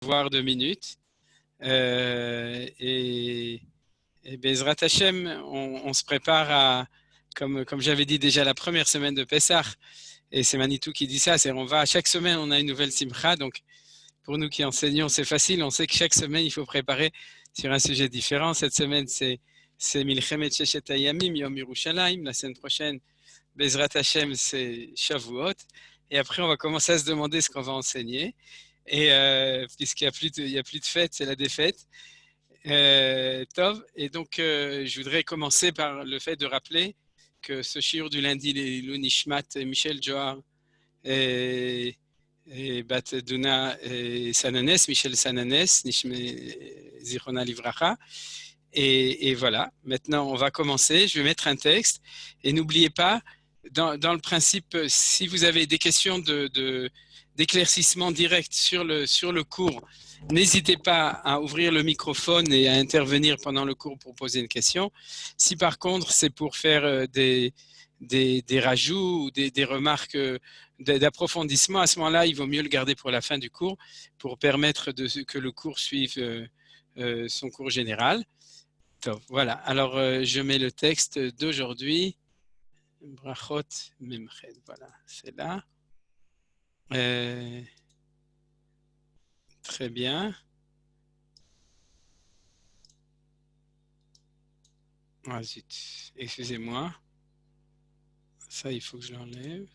Voire 2 minutes. Et Bezrat Hashem, on se prépare à, comme j'avais dit déjà la première semaine de Pessah, et c'est Manitou qui dit ça, c'est chaque semaine on a une nouvelle simcha, donc pour nous qui enseignons c'est facile, on sait que chaque semaine il faut préparer sur un sujet différent. Cette semaine c'est Milchemet Sheshet Hayamim, Yom Yerushalayim, la semaine prochaine Bezrat Hashem c'est Shavuot, et après on va commencer à se demander ce qu'on va enseigner. Et puisqu'il n'y a plus de fête, c'est la défaite. Tov. Et donc, je voudrais commencer par le fait de rappeler que ce shiur du lundi, les Nishmat, Michel Johar et Bat Duna et Sananes, Michel Sananes, Zichrona Livracha. Et voilà, maintenant on va commencer. Je vais mettre un texte. Et n'oubliez pas, dans le principe, si vous avez des questions d'éclaircissement direct sur le cours, n'hésitez pas à ouvrir le microphone et à intervenir pendant le cours pour poser une question. Si par contre c'est pour faire des rajouts ou des remarques d'approfondissement, à ce moment-là, il vaut mieux le garder pour la fin du cours pour permettre que le cours suive son cours général. Donc, voilà, alors je mets le texte d'aujourd'hui. Brachot Memched, voilà, c'est là. Très bien. Ah zut, excusez-moi. Ça, il faut que je l'enlève.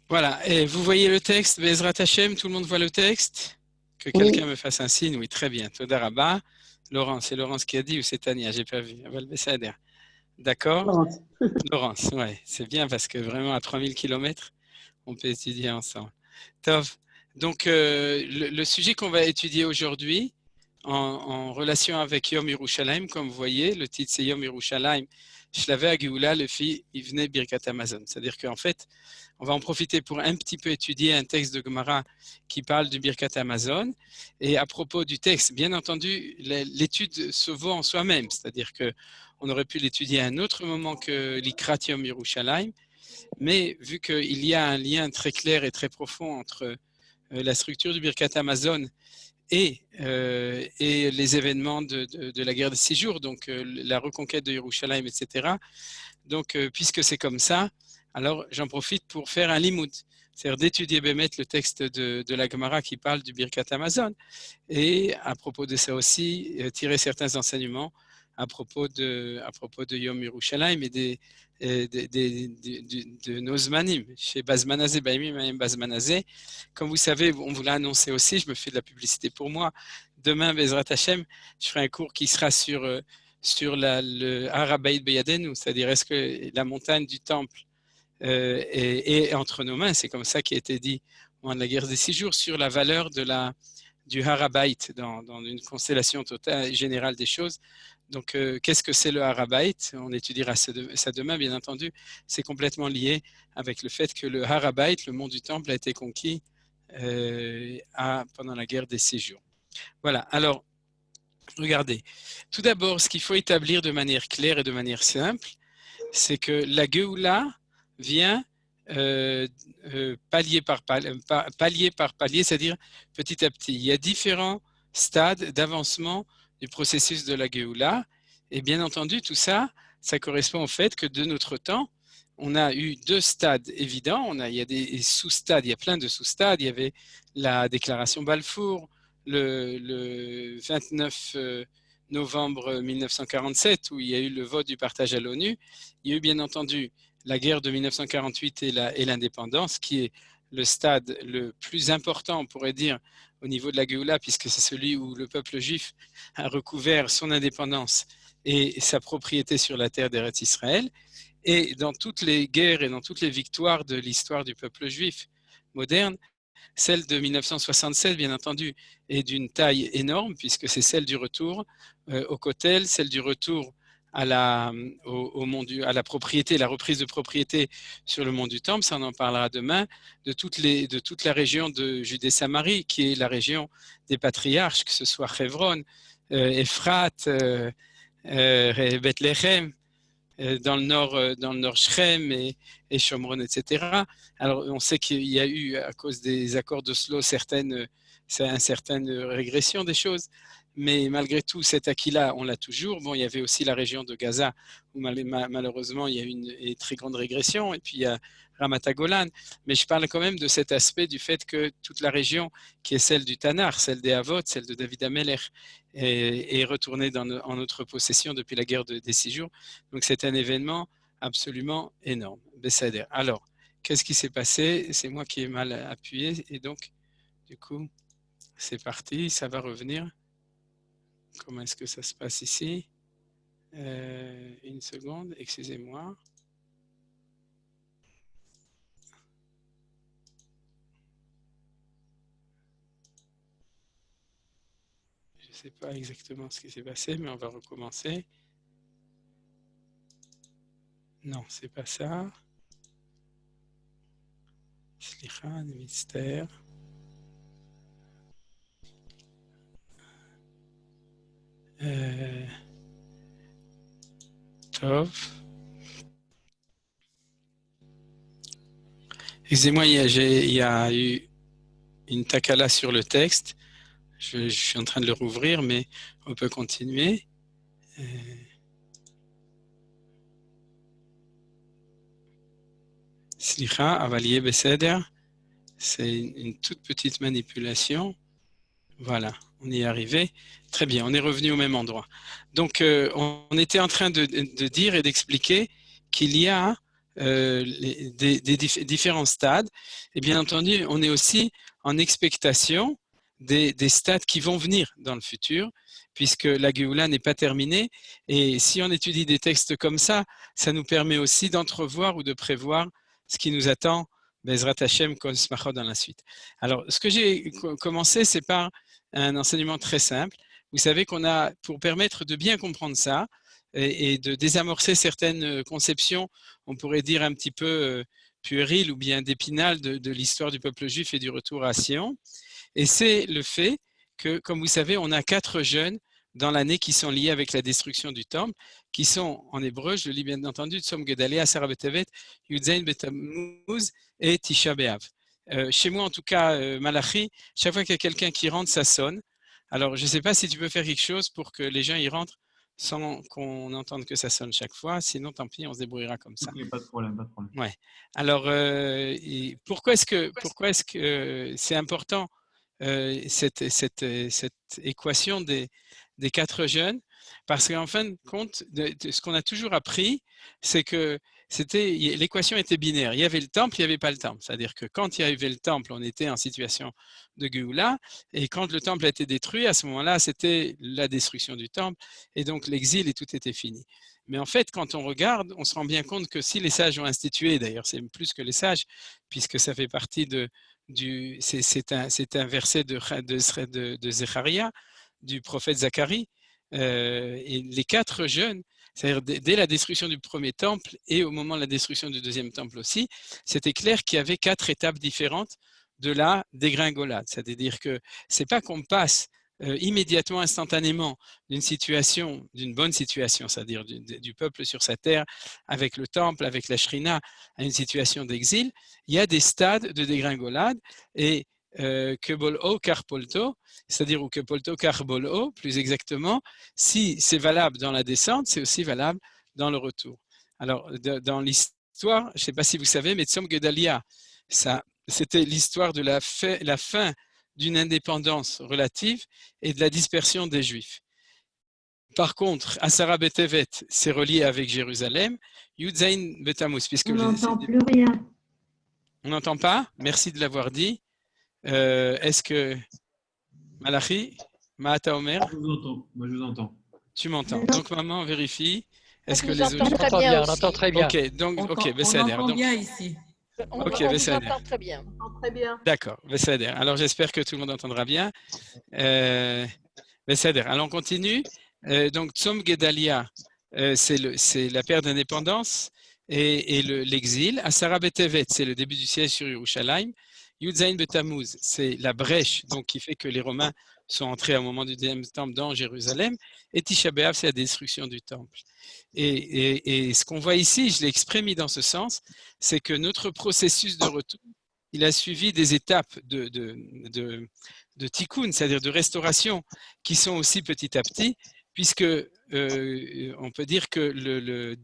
Voilà, et vous voyez le texte, Bezrat Hashem, tout le monde voit le texte? Que quelqu'un me fasse un signe, oui, très bien. Toda Rabba. Laurence, c'est Laurence qui a dit ou c'est Tania? J'ai pas vu. D'accord? Laurence. Laurence, ouais, c'est bien parce que vraiment à 3000 km, on peut étudier ensemble. Tov. Donc, le sujet qu'on va étudier aujourd'hui, en relation avec Yom Yerushalayim, comme vous voyez, le titre c'est Yom Yerushalayim, Shlavei HaGeula Lefi Ivnei Birkat Hamazon. C'est-à-dire qu'en fait, on va en profiter pour un petit peu étudier un texte de Gemara qui parle du Birkat Hamazon. Et à propos du texte, bien entendu, l'étude se vaut en soi-même. C'est-à-dire qu'on aurait pu l'étudier à un autre moment que l'Ikrat Yom Yerushalayim. Mais vu qu'il y a un lien très clair et très profond entre la structure du Birkat Hamazon et les événements de la guerre des 6 jours, donc la reconquête de Yerushalayim, etc. Donc, puisque c'est comme ça, alors j'en profite pour faire un limoud, c'est-à-dire d'étudier Bémet le texte de la Gemara qui parle du Birkat Hamazon, et à propos de ça aussi, tirer certains enseignements à propos de Yom Yerushalayim et de nos zmanim, chez Bazmanazé, Baimim Bazmanazé. Comme vous savez, on vous l'a annoncé aussi, je me fais de la publicité pour moi. Demain, Bezrat Hashem, je ferai un cours qui sera sur le Harabait Beyadenu, c'est-à-dire est-ce que la montagne du temple est entre nos mains, c'est comme ça qui a été dit au moment de la guerre des 6 jours, sur la valeur du Harabait dans une constellation totale générale des choses. Donc, qu'est-ce que c'est le Harabait? On étudiera ça demain, bien entendu. C'est complètement lié avec le fait que le Harabait, le mont du Temple, a été conquis pendant la guerre des 6 jours. Voilà, alors, regardez. Tout d'abord, ce qu'il faut établir de manière claire et de manière simple, c'est que la Géoula vient palier par palier, c'est-à-dire petit à petit. Il y a différents stades d'avancement du processus de la Géoula. Et bien entendu, tout ça, ça correspond au fait que de notre temps, on a eu 2 stades évidents. Il y a des sous-stades, il y a plein de sous-stades. Il y avait la déclaration Balfour, le 29 novembre 1947, où il y a eu le vote du partage à l'ONU. Il y a eu bien entendu la guerre de 1948 et l'indépendance, qui est le stade le plus important, on pourrait dire, au niveau de la Géoula, puisque c'est celui où le peuple juif a recouvert son indépendance et sa propriété sur la terre d'Eretz Israël. Et dans toutes les guerres et dans toutes les victoires de l'histoire du peuple juif moderne, celle de 1967, bien entendu, est d'une taille énorme, puisque c'est celle du retour au Kotel, celle du retour à la propriété, la reprise de propriété sur le mont du Temple, ça on en parlera demain, de toute la région de Judée-Samarie, qui est la région des patriarches, que ce soit Hebron, Ephrat, Bethléem, dans le nord Shrem et Shomron, etc. Alors, on sait qu'il y a eu, à cause des accords d'Oslo, une certaine régression des choses, mais malgré tout, cet acquis-là, on l'a toujours. Bon, il y avait aussi la région de Gaza, où malheureusement, il y a eu une très grande régression, et puis il y a Ramat Golan, mais je parle quand même de cet aspect du fait que toute la région, qui est celle du Tanar, celle des Havot, celle de David Ameler, est retournée en notre possession depuis la guerre des 6 jours. Donc c'est un événement absolument énorme. Besséder. Alors, qu'est-ce qui s'est passé? C'est moi qui ai mal appuyé, et donc, du coup, c'est parti, ça va revenir. Comment est-ce que ça se passe ici? Une seconde, excusez-moi. Je ne sais pas exactement ce qui s'est passé, mais on va recommencer. Non, c'est pas ça. Slicha, mystère. Tov. Excusez-moi, il y a eu une takala sur le texte. Je suis en train de le rouvrir, mais on peut continuer. Slicha, avalier beseder. C'est une toute petite manipulation. Voilà, on y est arrivé. Très bien, on est revenu au même endroit. Donc, on était en train de dire et d'expliquer qu'il y a des différents stades. Et bien entendu, on est aussi en expectation des stades qui vont venir dans le futur, puisque la Géoula n'est pas terminée. Et si on étudie des textes comme ça nous permet aussi d'entrevoir ou de prévoir ce qui nous attend, Bezrat Hashem, Kol Smachot dans la suite. Alors, ce que j'ai commencé, c'est par un enseignement très simple. Vous savez qu'on a, pour permettre de bien comprendre ça et de désamorcer certaines conceptions, on pourrait dire un petit peu puériles ou bien d'épinales de l'histoire du peuple juif et du retour à Sion. Et c'est le fait que, comme vous savez, on a 4 jeûnes dans l'année qui sont liés avec la destruction du temple, qui sont en hébreu, je le lis bien entendu, Tzom Gedalia, Asar Betevet, Yudzain Betamuz et Tisha B'Av. Chez moi, en tout cas, Malachi, chaque fois qu'il y a quelqu'un qui rentre, ça sonne. Alors, je ne sais pas si tu peux faire quelque chose pour que les gens y rentrent sans qu'on entende que ça sonne chaque fois. Sinon, tant pis, on se débrouillera comme ça. Okay, pas de problème, pas de problème. Ouais. Alors, pourquoi est-ce que c'est important cette équation des 4 jeûnes? Parce qu'en fin de compte, ce qu'on a toujours appris, c'est que l'équation était binaire. Il y avait le temple, il n'y avait pas le temple. C'est-à-dire que quand il y avait le temple, on était en situation de Géoula, et quand le temple a été détruit, à ce moment-là, c'était la destruction du temple, et donc l'exil et tout était fini. Mais en fait, quand on regarde, on se rend bien compte que si les sages ont institué, d'ailleurs c'est plus que les sages, puisque ça fait partie c'est un verset de Zecharia, du prophète Zacharie, et les 4 jeûnes, c'est-à-dire dès la destruction du premier temple et au moment de la destruction du deuxième temple aussi, c'était clair qu'il y avait 4 étapes différentes de la dégringolade. C'est-à-dire que c'est pas qu'on passe immédiatement, instantanément, d'une bonne situation, c'est-à-dire du peuple sur sa terre, avec le temple, avec la shrina, à une situation d'exil. Il y a des stades de dégringolade, et Kebol-o Karpolto, c'est-à-dire ou Kepolto Karbol-o, plus exactement, si c'est valable dans la descente, c'est aussi valable dans le retour. Alors, dans l'histoire, je ne sais pas si vous savez, mais Tzom Gedalia, c'était l'histoire de la fin d'une indépendance relative et de la dispersion des Juifs. Par contre, Asara Betevet, c'est relié avec Jérusalem. Yudzaïn Betamuz, puisque on n'entend plus rien. On n'entend pas? Merci de l'avoir dit. Est-ce que Malachi, Maata Omer? Je vous entends. Moi, je vous entends. Tu m'entends. Donc, maman, vérifie. Est-ce que les autres... On entend bien, on entend très bien. Ok, donc, ok, on entend bien ici. Ok, on vous entend très bien. Très bien. D'accord, Bessader. Alors, j'espère que tout le monde entendra bien. Bessader. Alors, on continue. Donc, Tzom Gedalia, c'est la perte d'indépendance et l'exil. Asara Betevet, c'est le début du siège sur Yerushalayim. Yudzaïn Betamuz, c'est la brèche donc, qui fait que les Romains sont entrés au moment du deuxième temple dans Jérusalem, et Tisha B'Av, c'est la destruction du temple. Et ce qu'on voit ici, je l'ai exprimé dans ce sens, c'est que notre processus de retour, il a suivi des étapes de tikkun, c'est-à-dire de restauration, qui sont aussi petit à petit, puisque on peut dire que le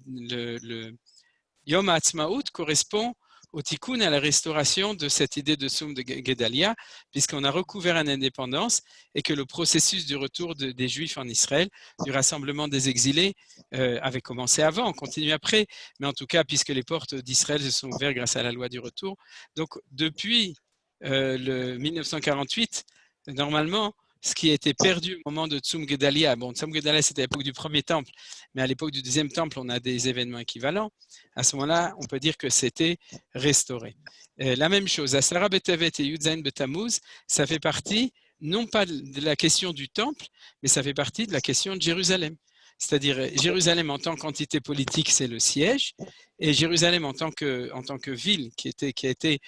Yom HaAtzmaut correspond au tikkun, à la restauration de cette idée de Soum de Gedalia, puisqu'on a recouvert une indépendance et que le processus du retour des Juifs en Israël, du rassemblement des exilés, avait commencé avant, on continue après, mais en tout cas, puisque les portes d'Israël se sont ouvertes grâce à la loi du retour. Donc, depuis le 1948, normalement, ce qui a été perdu au moment de Tzum Gedalia, bon, Tzum Gedalia, c'était à l'époque du premier temple, mais à l'époque du deuxième temple, on a des événements équivalents. À ce moment-là, on peut dire que c'était restauré. La même chose, Asara Betevet et Yudzain Betamuz, ça fait partie non pas de la question du temple, mais ça fait partie de la question de Jérusalem. C'est-à-dire, Jérusalem en tant qu'entité politique, c'est le siège, et Jérusalem en tant que ville qui a été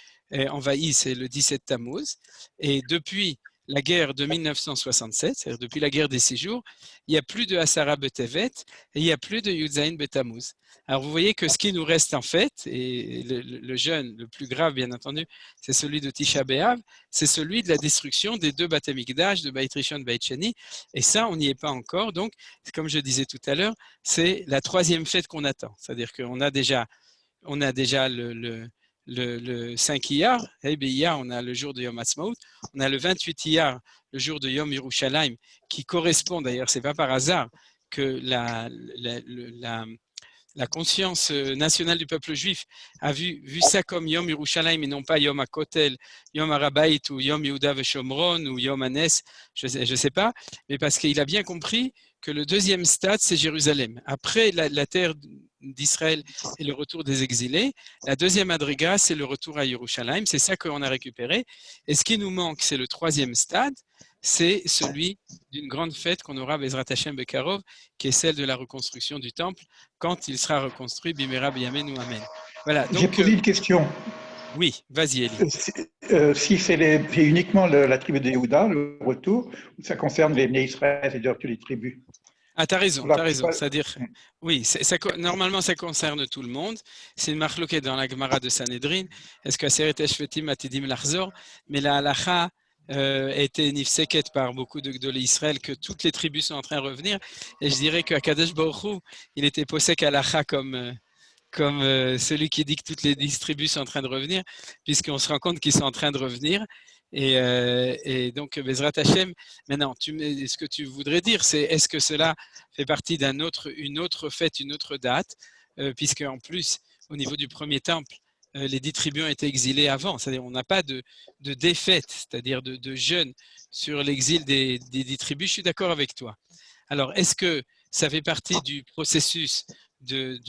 envahie, c'est le 17 Tammuz. Et depuis la guerre de 1967, c'est-à-dire depuis la guerre des 6 jours, il n'y a plus de Asara Betevet et il n'y a plus de Yudzain Betamuz. Alors vous voyez que ce qui nous reste en fait, et le jeûne le plus grave bien entendu, c'est celui de Tisha B'Av, c'est celui de la destruction des deux Bate Mikdash, de Beit Rishon, Beit Sheni, et ça on n'y est pas encore. Donc comme je disais tout à l'heure, c'est la troisième fête qu'on attend. C'est-à-dire qu'on a déjà le 5 Iyar, Iyar, on a le jour de Yom Ha'atzmaut, on a le 28 Iyar, le jour de Yom Yerushalayim, qui correspond d'ailleurs, c'est pas par hasard que la conscience nationale du peuple juif a vu ça comme Yom Yerushalayim et non pas Yom HaKotel, Yom HaRabait ou Yom Yehuda Veshomron ou Yom Hanes, je ne sais pas, mais parce qu'il a bien compris que le deuxième stade, c'est Jérusalem. Après la terre d'Israël et le retour des exilés, la deuxième adriga, c'est le retour à Yerushalayim. C'est ça qu'on a récupéré. Et ce qui nous manque, c'est le troisième stade, c'est celui d'une grande fête qu'on aura Bezrat Hashem Bekarov, qui est celle de la reconstruction du temple, quand il sera reconstruit, Bimera B'Yamen ou Amen. Voilà, J'ai donc, posé une question. oui, vas-y Eli. Si c'est uniquement la tribu de Yehuda, le retour, ou ça concerne les Bnei Israël, c'est-à-dire toutes les tribus? Ah, tu as raison, Voilà, tu as c'est raison. pas- C'est-à-dire, oui, normalement, ça concerne tout le monde. C'est une marloquette dans la Gemara de Sanhedrin. Est-ce que Aseret Shvetim Atidim Lachzor? Mais la halacha a été nifseket par beaucoup de l'Israël que toutes les tribus sont en train de revenir. Et je dirais qu'à Kadesh Baruch Hu, il était posek halacha comme celui qui dit que toutes les 10 tribus sont en train de revenir, puisqu'on se rend compte qu'ils sont en train de revenir. Et donc, Bezrat Hashem, maintenant, ce que tu voudrais dire, c'est est-ce que cela fait partie d'une autre fête, une autre date, puisque en plus, au niveau du premier temple, les 10 tribus ont été exilées avant, c'est-à-dire on n'a pas de défaite, c'est-à-dire de jeûne sur l'exil des 10 tribus. Je suis d'accord avec toi. Alors, est-ce que ça fait partie du processus de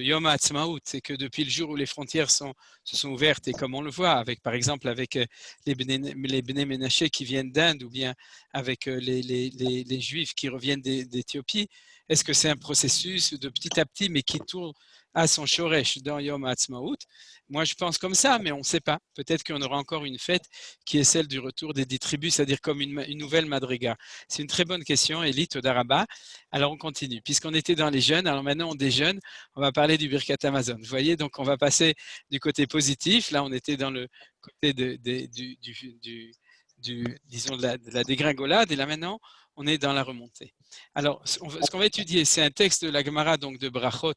Yom HaAtzmaut, c'est que depuis le jour où les frontières se sont ouvertes, et comme on le voit, par exemple avec les Bnei Menaché qui viennent d'Inde, ou bien avec les Juifs qui reviennent d'Éthiopie, est-ce que c'est un processus de petit à petit, mais qui tourne à son shoresh dans Yom HaAtzmaut? Moi, je pense comme ça, mais on ne sait pas. Peut-être qu'on aura encore une fête qui est celle du retour des 10 tribus, c'est-à-dire comme une nouvelle madriga. C'est une très bonne question, Elie Todaraba. Alors, on continue. Puisqu'on était dans les jeûnes, alors maintenant on déjeune, on va parler du Birkat Amazon. Vous voyez, donc on va passer du côté positif. Là, on était dans le côté disons de la dégringolade, et là maintenant, on est dans la remontée. Alors, ce qu'on va étudier, c'est un texte de la Gemara, donc de Brachot,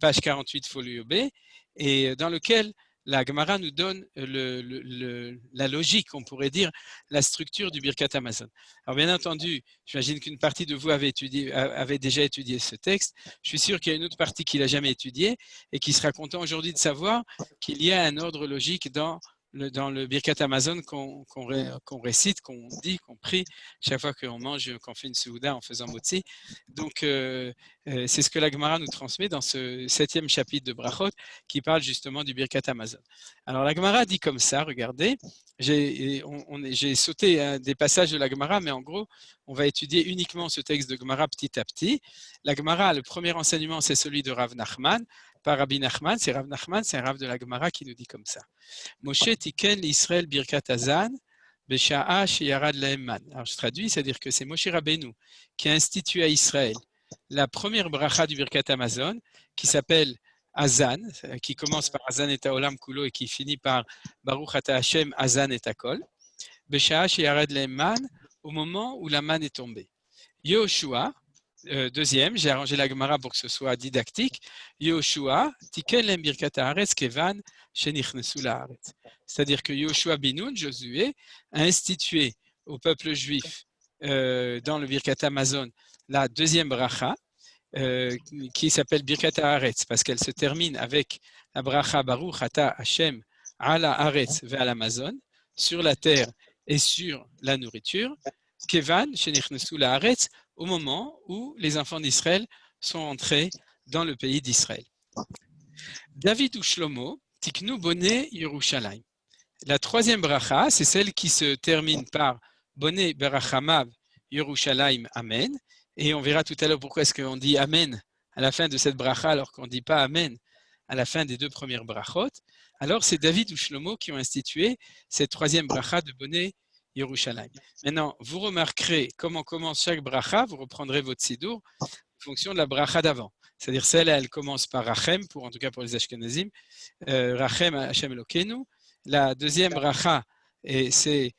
page 48, folio B, et dans lequel la Gemara nous donne la logique, on pourrait dire, la structure du Birkat Amazon. Alors bien entendu, j'imagine qu'une partie de vous avait déjà étudié ce texte. Je suis sûr qu'il y a une autre partie qui l'a jamais étudié et qui sera content aujourd'hui de savoir qu'il y a un ordre logique dans le Birkat Amazon qu'on récite, qu'on dit, qu'on prie chaque fois qu'on mange, qu'on fait une souda en faisant motzi. Donc, c'est ce que la Gemara nous transmet dans ce 7e chapitre de Brachot qui parle justement du Birkat Amazon. Alors, la Gemara dit comme ça, regardez, j'ai sauté des passages de la Gemara, mais en gros, on va étudier uniquement ce texte de Gemara petit à petit. La Gemara, le premier enseignement, c'est celui de Rav Nachman, par Rabbi Nachman. C'est Rav Nachman, c'est un Rav de la Gemara qui nous dit comme ça. Moshe tiken l'Israël birkat hazan, Besha'a sheyarad lahem man. Alors je traduis, c'est-à-dire que c'est Moshe Rabbeinu qui a institué à Israël la première bracha du Birkat Hamazon qui s'appelle Azan, qui commence par Azan et Haolam Kulo et qui finit par Baruch Ata Hashem Azan et Akol. Besha'a sheyarad lahem man, au moment où la manne est tombée. Yehoshua, deuxième, j'ai arrangé la Gemara pour que ce soit didactique. Yehoshua, tiken lem birkat haaretz kevan shenichnesu laaretz. C'est-à-dire que Yehoshua bin Nun, Josué, a institué au peuple juif dans le Birkat Hamazon la deuxième bracha qui s'appelle Birkat haaretz parce qu'elle se termine avec la bracha Baruch Ata Hashem ala haaretz ve'al Hamazon, sur la terre et sur la nourriture. Kevan shenichnesu laaretz, au moment où les enfants d'Israël sont entrés dans le pays d'Israël. David ou Shlomo, tiknu boné Yerushalayim. La troisième bracha, c'est celle qui se termine par boné berachamav Yerushalayim, amen. Et on verra tout à l'heure pourquoi est-ce qu'on dit amen à la fin de cette bracha alors qu'on ne dit pas amen à la fin des deux premières brachot. Alors c'est David ou Shlomo qui ont institué cette troisième bracha de boné Yerushalayim. Maintenant, vous remarquerez comment commence chaque bracha, vous reprendrez votre sidour en fonction de la bracha d'avant. C'est-à-dire celle-là, elle commence par Rachem, en tout cas pour les Ashkenazim, Rachem Hashem Elokeinu. La deuxième bracha, c'est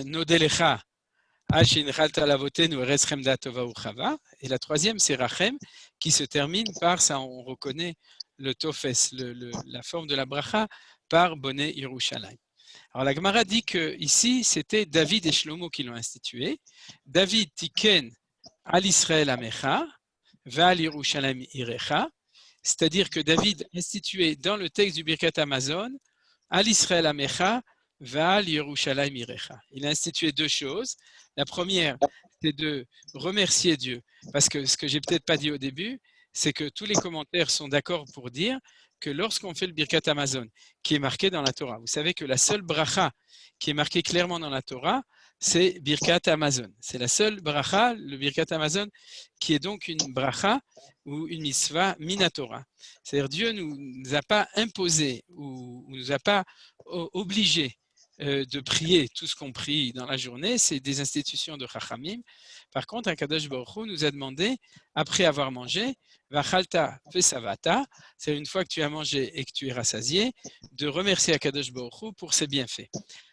Nodelecha, Ashinchalta Lavotenu Eretz Chemda Tova Uchava. Et la troisième, c'est Rachem, qui se termine par, ça on reconnaît le Tofes, la forme de la bracha, par Boné Yerushalayim. Alors la Gemara dit que ici c'était David et Shlomo qui l'ont institué. David tiken al Israël amecha, ve'al Yerushalayim irecha, c'est-à-dire que David a institué dans le texte du Birkat Hamazon al Israël amecha, ve'al Yerushalayim irecha. Il a institué deux choses. La première, c'est de remercier Dieu, parce que ce que j'ai peut-être pas dit au début, c'est que tous les commentaires sont d'accord pour dire que lorsqu'on fait le Birkat Hamazon, qui est marqué dans la Torah, vous savez que la seule bracha qui est marquée clairement dans la Torah, c'est Birkat Hamazon. C'est la seule bracha, le Birkat Hamazon, qui est donc une bracha ou une mitzvah minatora. C'est-à-dire Dieu ne nous a pas imposé ou ne nous a pas obligé de prier tout ce qu'on prie dans la journée, c'est des institutions de Chachamim. Par contre, Akadosh Baruch Hu nous a demandé, après avoir mangé, Vachalta Pesavata, c'est une fois que tu as mangé et que tu es rassasié, de remercier Akadosh Baruch Hu pour ses bienfaits.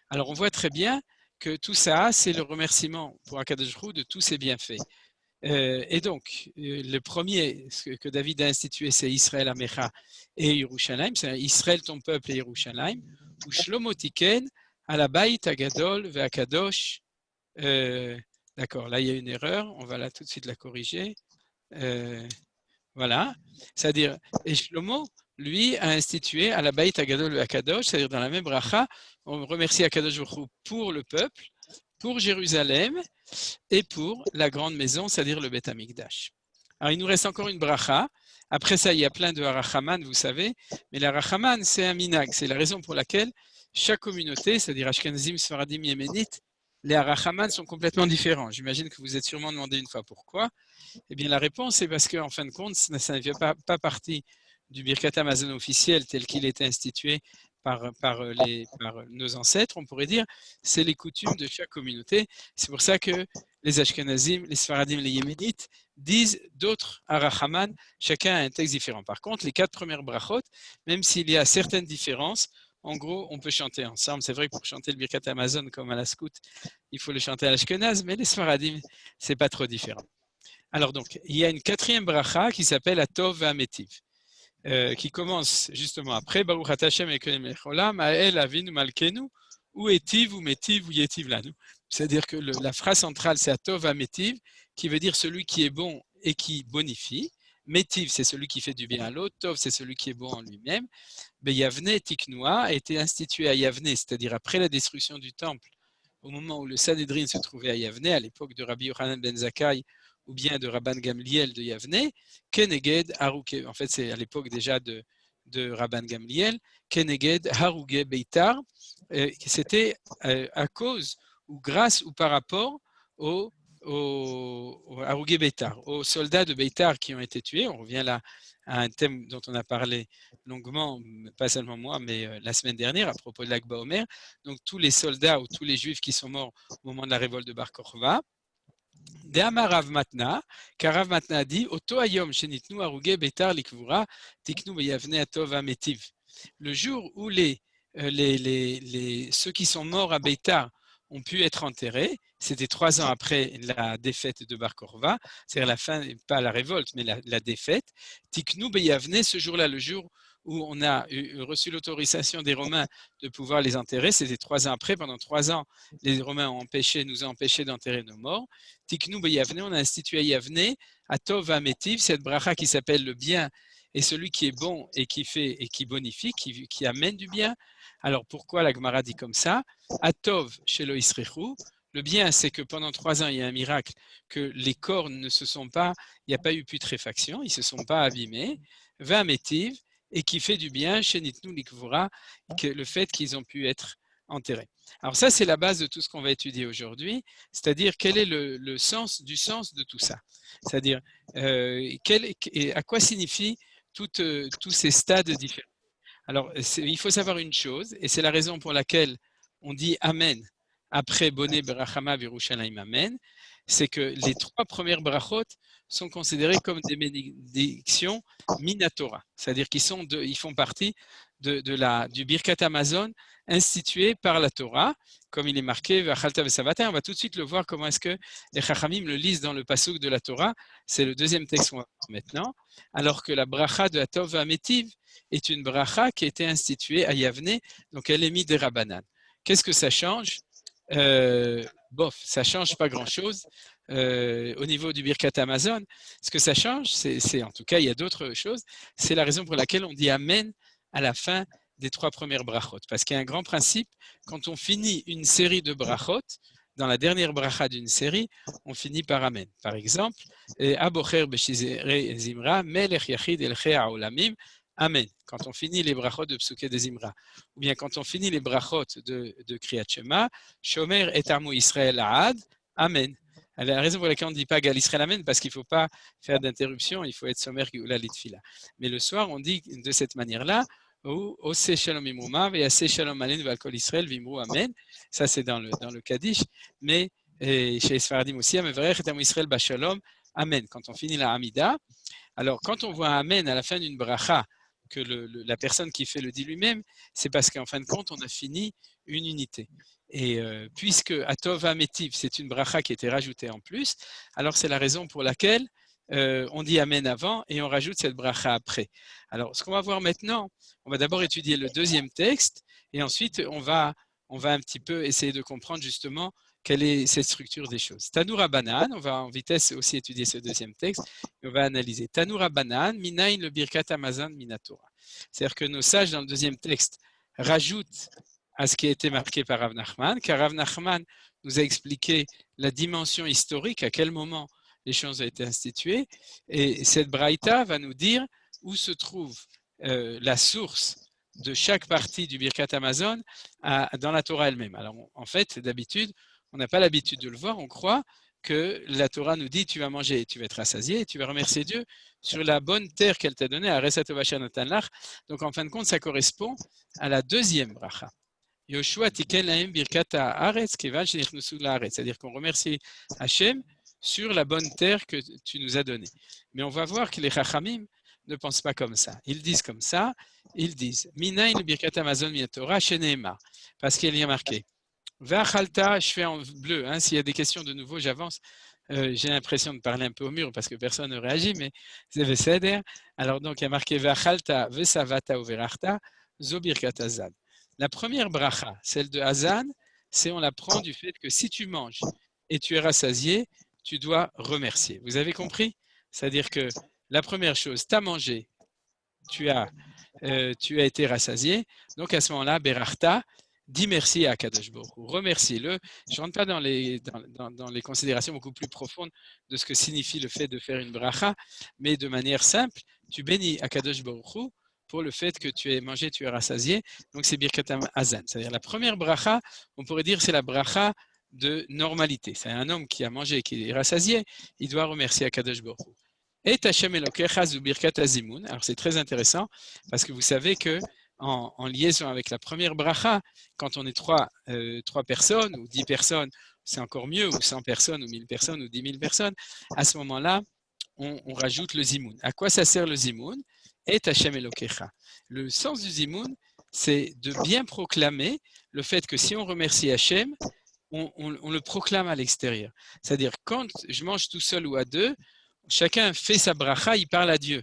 Alors on voit très bien que tout ça, c'est le remerciement pour Akadosh Baruch Hu de tous ses bienfaits. Et donc, le premier que David a institué, c'est Israël Amecha et Yerushalayim, c'est Israël ton peuple et Yerushalayim, ou Shlomo Tiken, Alabait Agadol Ve'akadosh. D'accord, là il y a une erreur, on va là tout de suite la corriger. Voilà, c'est-à-dire, et Shlomo, lui, a institué Alabait Agadol Ve'akadosh, c'est-à-dire dans la même bracha, on remercie Akadosh Baruch Hu pour le peuple, pour Jérusalem et pour la grande maison, c'est-à-dire le Beth Amikdash. Alors il nous reste encore une bracha. Après ça, il y a plein de harachaman, vous savez, mais la harachaman, c'est un minag, c'est la raison pour laquelle chaque communauté, c'est-à-dire Ashkenazim, Sfaradim, Yéménites, les harachaman sont complètement différents. J'imagine que vous êtes sûrement demandé une fois pourquoi. Eh bien, la réponse est parce qu'en fin de compte, ça ne fait pas partie du Birkat Hamazon officiel tel qu'il était institué par nos ancêtres, on pourrait dire, c'est les coutumes de chaque communauté. C'est pour ça que les Ashkenazim, les Sfaradim, les Yéménites disent d'autres harachaman, chacun a un texte différent. Par contre, les 4 premières brachot, même s'il y a certaines différences, en gros, on peut chanter ensemble. C'est vrai que pour chanter le Birkat Hamazon comme à la scout, il faut le chanter à l'Ashkenaz, mais les Sfaradim, c'est pas trop différent. Alors donc, il y a une 4e bracha qui s'appelle Atov Ve'ametiv, qui commence justement après Baruch Ata Hashem Elokeinu melech haolam ha'el avinu malkeinu ou etiv ou metiv ou yetiv lanu. C'est-à-dire que la phrase centrale c'est Atov Ve'ametiv, qui veut dire celui qui est bon et qui bonifie. Metiv, c'est celui qui fait du bien à l'autre. Tov, c'est celui qui est bon en lui-même. Yavne Tiknoa a été institué à Yavne, c'est-à-dire après la destruction du temple, au moment où le Sanhedrin se trouvait à Yavne, à l'époque de Rabbi Yochanan ben Zakkai ou bien de Rabban Gamliel de Yavne, Keneged Haruke, en fait c'est à l'époque déjà de Rabban Gamliel, Keneged Haruge Beitar, c'était à cause ou grâce ou par rapport au Haruge Beitar, aux soldats de Beitar qui ont été tués. On revient là à un thème dont on a parlé longuement, pas seulement moi, mais la semaine dernière, à propos de l'Akba Omer. Donc, tous les soldats ou tous les juifs qui sont morts au moment de la révolte de Bar Kokhba. De'amar Rav Matna, car Rav Matna dit Oto hayom shenitnu aruge beitar likvura tiknu beyavne atov ametiv. Le jour où ceux qui sont morts à Beitar ont pu être enterrés, c'était 3 ans après la défaite de Bar Kokhba, c'est-à-dire la fin, pas la révolte, mais la défaite. Tiknu beyavne, ce jour-là, le jour où on a reçu l'autorisation des Romains de pouvoir les enterrer, c'était 3 ans après. Pendant 3 ans, les Romains nous ont empêchés d'enterrer nos morts. Tiknu beyavne, on a institué à Yavne, à Tov Ametiv, cette bracha qui s'appelle le bien et celui qui est bon et qui fait et qui bonifie, qui amène du bien. Alors pourquoi la Gemara dit comme ça? Atov shelo isrechu. Le bien, c'est que pendant 3 ans, il y a un miracle, que les corps ne se sont pas, il n'y a pas eu putréfaction, ils ne se sont pas abîmés. Vametiv, et qui fait du bien chez Nitnu Likvura, que le fait qu'ils ont pu être enterrés. Alors ça, c'est la base de tout ce qu'on va étudier aujourd'hui, c'est-à-dire quel est le sens de tout ça. C'est-à-dire à quoi signifient tous ces stades différents. Alors, il faut savoir une chose, et c'est la raison pour laquelle on dit Amen après Boné Berachama Virushalayim Amen, c'est que les 3 premières brachot sont considérées comme des bénédictions minatora, c'est-à-dire qu'ils font partie du Birkat Hamazon institué par la Torah, comme il est marqué V'achalta v'savata. On va tout de suite le voir comment est-ce que les Chachamim le lisent dans le pasuk de la Torah. C'est le deuxième texte qu'on va voir maintenant, alors que la bracha de Atov V'ametiv est une bracha qui a été instituée à Yavne, donc elle est mise des Rabbanan. Qu'est-ce que ça change? Ça change pas grand-chose au niveau du Birkat Hamazon. Ce que ça change, c'est en tout cas, il y a d'autres choses. C'est la raison pour laquelle on dit Amen à la fin des 3 premières brachot. Parce qu'il y a un grand principe, quand on finit une série de brachot, dans la dernière bracha d'une série, on finit par Amen. Par exemple, Abocher b'shizere zimra, melech yachid elchei ha'olamim, Amen. Quand on finit les brachot de Psuké des Zimra, ou bien quand on finit les brachot de Kriyat Shema, Shomer et Armu Israël Aad, Amen. La raison pour laquelle on ne dit pas Gal Israël Amen, parce qu'il ne faut pas faire d'interruption, il faut être Somer Geoula Litfila. Mais le soir, on dit de cette manière-là, ou Ose Shalom Imruma, Ve'ase Shalom Alen Ve'al Israël Vimru Amen. Ça, c'est dans le Kaddish. Mais chez Sfaradim aussi, Amevrech et Armu Israël Bashalom, Amen. Quand on finit la Hamida, alors quand on voit Amen à la fin d'une bracha, que la personne qui fait le dit lui-même, c'est parce qu'en fin de compte, on a fini une unité. Et puisque Atov Ametiv, c'est une bracha qui a été rajoutée en plus, alors c'est la raison pour laquelle on dit Amen avant et on rajoute cette bracha après. Alors, ce qu'on va voir maintenant, on va d'abord étudier le deuxième texte et ensuite on va un petit peu essayer de comprendre justement quelle est cette structure des choses. Tanoura Rabbanan, on va en vitesse aussi étudier ce deuxième texte, et on va analyser. Tanoura Rabbanan, Minayin le Birkat Hamazon Minatora. C'est-à-dire que nos sages dans le deuxième texte rajoutent à ce qui a été marqué par Rav Nachman, car Rav Nachman nous a expliqué la dimension historique, à quel moment les choses ont été instituées, et cette braïta va nous dire où se trouve la source de chaque partie du Birkat Hamazon dans la Torah elle-même. Alors en fait, d'habitude, on n'a pas l'habitude de le voir, on croit que la Torah nous dit tu vas manger et tu vas être rassasié et tu vas remercier Dieu sur la bonne terre qu'elle t'a donnée, à Resatova Natanlach. Donc en fin de compte, ça correspond à la deuxième bracha. Yoshua tiken lahem birkat haaretz kevan shenichnusu laaretz, c'est-à-dire qu'on remercie Hachem sur la bonne terre que tu nous as donnée. Mais on va voir que les Chachamim ne pensent pas comme ça. Ils disent comme ça, ils disent Minayin le birkat Hamazon min Torah sheneemar, parce qu'il y a marqué V'achalta, je fais en bleu, hein, s'il y a des questions de nouveau, j'avance. J'ai l'impression de parler un peu au mur parce que personne ne réagit, mais c'est Veseder. Alors donc, il y a marqué V'achalta, Vesavata ou Verachta, Zo birkat Hazan. La première bracha, celle de Hazan, on la prend du fait que si tu manges et tu es rassasié, tu dois remercier. Vous avez compris? C'est-à-dire que la première chose, tu as mangé, tu as été rassasié, donc à ce moment-là, Berachta, dis merci à Kadosh Baruch Hu, remercie-le. Je ne rentre pas dans les considérations beaucoup plus profondes de ce que signifie le fait de faire une bracha, mais de manière simple, tu bénis à Kadosh Baruch Hu pour le fait que tu aies mangé, tu es rassasié. Donc c'est Birkat Hazan. C'est-à-dire la première bracha, on pourrait dire c'est la bracha de normalité. C'est un homme qui a mangé, qui est rassasié, il doit remercier à Kadosh Baruch Hu. Et Hashem Elokecha zu birkat hazimun. Alors c'est très intéressant parce que vous savez que en liaison avec la première bracha, quand on est trois personnes ou 10 personnes, c'est encore mieux, ou 100 personnes, ou 1000 personnes, ou 10 000 personnes, à ce moment-là, on rajoute le zimoun. À quoi ça sert le zimoun? Et Hashem Elokecha. Le sens du zimoun, c'est de bien proclamer le fait que si on remercie Hashem, on le proclame à l'extérieur. C'est-à-dire, quand je mange tout seul ou à deux, chacun fait sa bracha, il parle à Dieu.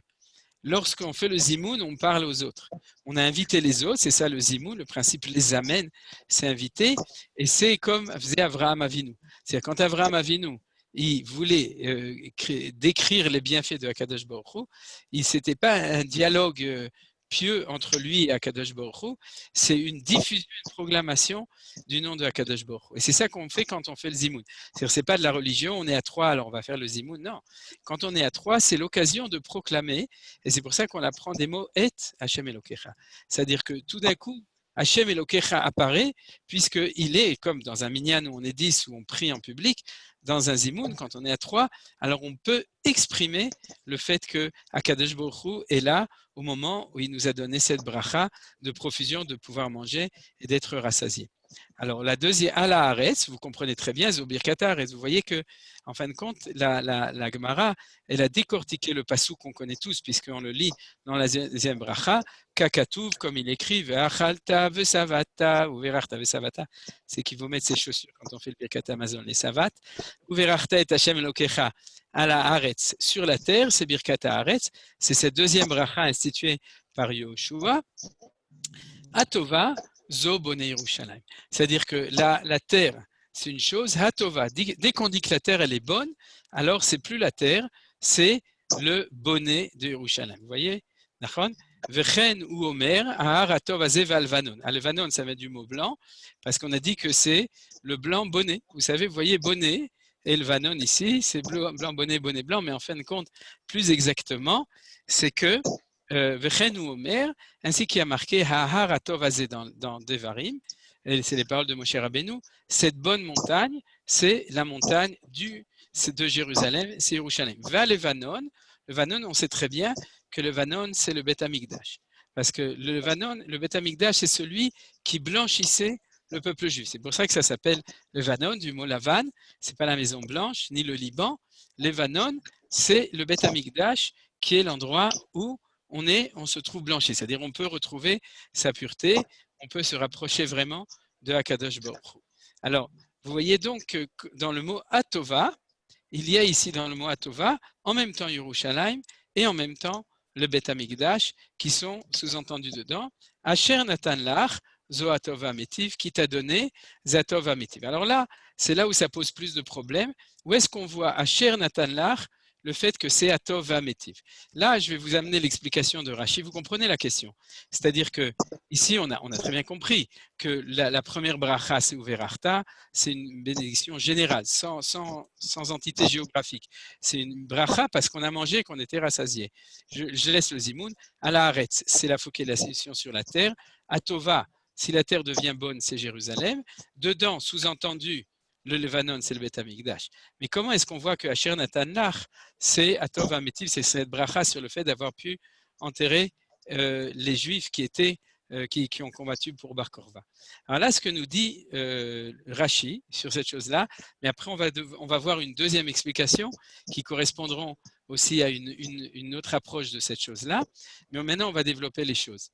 Lorsqu'on fait le zimoun, on parle aux autres. On a invité les autres, c'est ça le zimoun, le principe les amène, c'est inviter. Et c'est comme faisait Avraham Avinu. C'est-à-dire, quand Avraham Avinu, il voulait décrire les bienfaits de Akadosh Baruch Hu, ce n'était pas un dialogue pieux entre lui et Akadosh Baruch Hu, c'est une diffusion, une proclamation du nom de Akadosh Baruch Hu. Et c'est ça qu'on fait quand on fait le zimoun. C'est-à-dire, c'est pas de la religion, on est à 3, alors on va faire le zimoun. Non. Quand on est à 3, c'est l'occasion de proclamer, et c'est pour ça qu'on apprend des mots et Hashem Elokecha. C'est-à-dire que tout d'un coup, Hashem Elokecha apparaît, puisqu'il est, comme dans un minyan où on est 10, où on prie en public, dans un zimoun, quand on est à 3, alors on peut exprimer le fait que Akadosh Baruch Hu est là au moment où il nous a donné cette bracha de profusion, de pouvoir manger et d'être rassasié. Alors la deuxième, à la Haaretz, vous comprenez très bien, Zobirkat Haaretz, vous voyez que, en fin de compte, la Gemara, elle a décortiqué le passou qu'on connaît tous, puisqu'on le lit dans la deuxième bracha, Kakatouv, comme il écrit, Ve'achalta ve'savata, ou Verachta ve'savata, c'est qu'il faut mettre ses chaussures quand on fait le Birkat Amazon, les savat, ou Verachta et Hashem Elokecha, à la Haaretz, sur la terre, c'est Birkat Haaretz, c'est cette deuxième bracha instituée par Yoshua, Atova, Zo Bonei Yerushalayim. C'est-à-dire que la terre, c'est une chose, Hatova, dès qu'on dit que la terre, elle est bonne, alors c'est plus la terre, c'est le bonnet de Yerushalayim. Vous voyez? Vechen ou Omer, Ahar Atov Azev Alvanon. Alvanon, ça vient du mot blanc, parce qu'on a dit que c'est le blanc bonnet. Vous savez, vous voyez bonnet, et le vanon ici, c'est blanc, bonnet, bonnet blanc, mais en fin de compte, plus exactement, c'est que Vechen ou Omer, ainsi qu'il y a marqué Ha'ar Atov Azeh dans Devarim, et c'est les paroles de Moshe Rabbeinu, cette bonne montagne, c'est la montagne de Jérusalem, c'est Yerushalayim. Va le Vanon, on sait très bien que le Vanon, c'est le Beth Amikdash. Parce que le Beth Amikdash, c'est celui qui blanchissait le peuple juif. C'est pour ça que ça s'appelle le Vanon, du mot Lavan. C'est pas la Maison Blanche, ni le Liban. Le Vanon, c'est le Beth Amikdash, qui est l'endroit où on se trouve blanchi. C'est-à-dire on peut retrouver sa pureté, on peut se rapprocher vraiment de Akadosh Baruch Hu. Alors, vous voyez donc que dans le mot Atova, il y a ici dans le mot Atova, en même temps Yerushalayim et en même temps le Beth Amikdash, qui sont sous-entendus dedans. Asher Natan Lach, Zo Atova Metiv, qui t'a donné Zatova Metiv. Alors là, c'est là où ça pose plus de problèmes. Où est-ce qu'on voit Asher Natan Lach, le fait que c'est Atov Metiv? Là, je vais vous amener l'explication de Rashi. Vous comprenez la question? C'est-à-dire que ici, on a très bien compris que la première bracha, c'est Uverachta, c'est une bénédiction générale, sans entité géographique. C'est une bracha parce qu'on a mangé et qu'on était rassasié. Je laisse le zimoun. À la Haaretz, c'est la focalisation sur la terre. Atova, si la terre devient bonne, c'est Jérusalem. Dedans, sous-entendu, le Levanon, c'est le Beth Amikdash. Mais comment est-ce qu'on voit que Asher Natan Lach, c'est Atov Metiv, c'est cette bracha sur le fait d'avoir pu enterrer les Juifs qui ont combattu pour Bar Korva. Alors là, ce que nous dit Rashi sur cette chose-là, mais après on va voir une deuxième explication qui correspondront aussi à une autre approche de cette chose-là. Mais maintenant, on va développer les choses.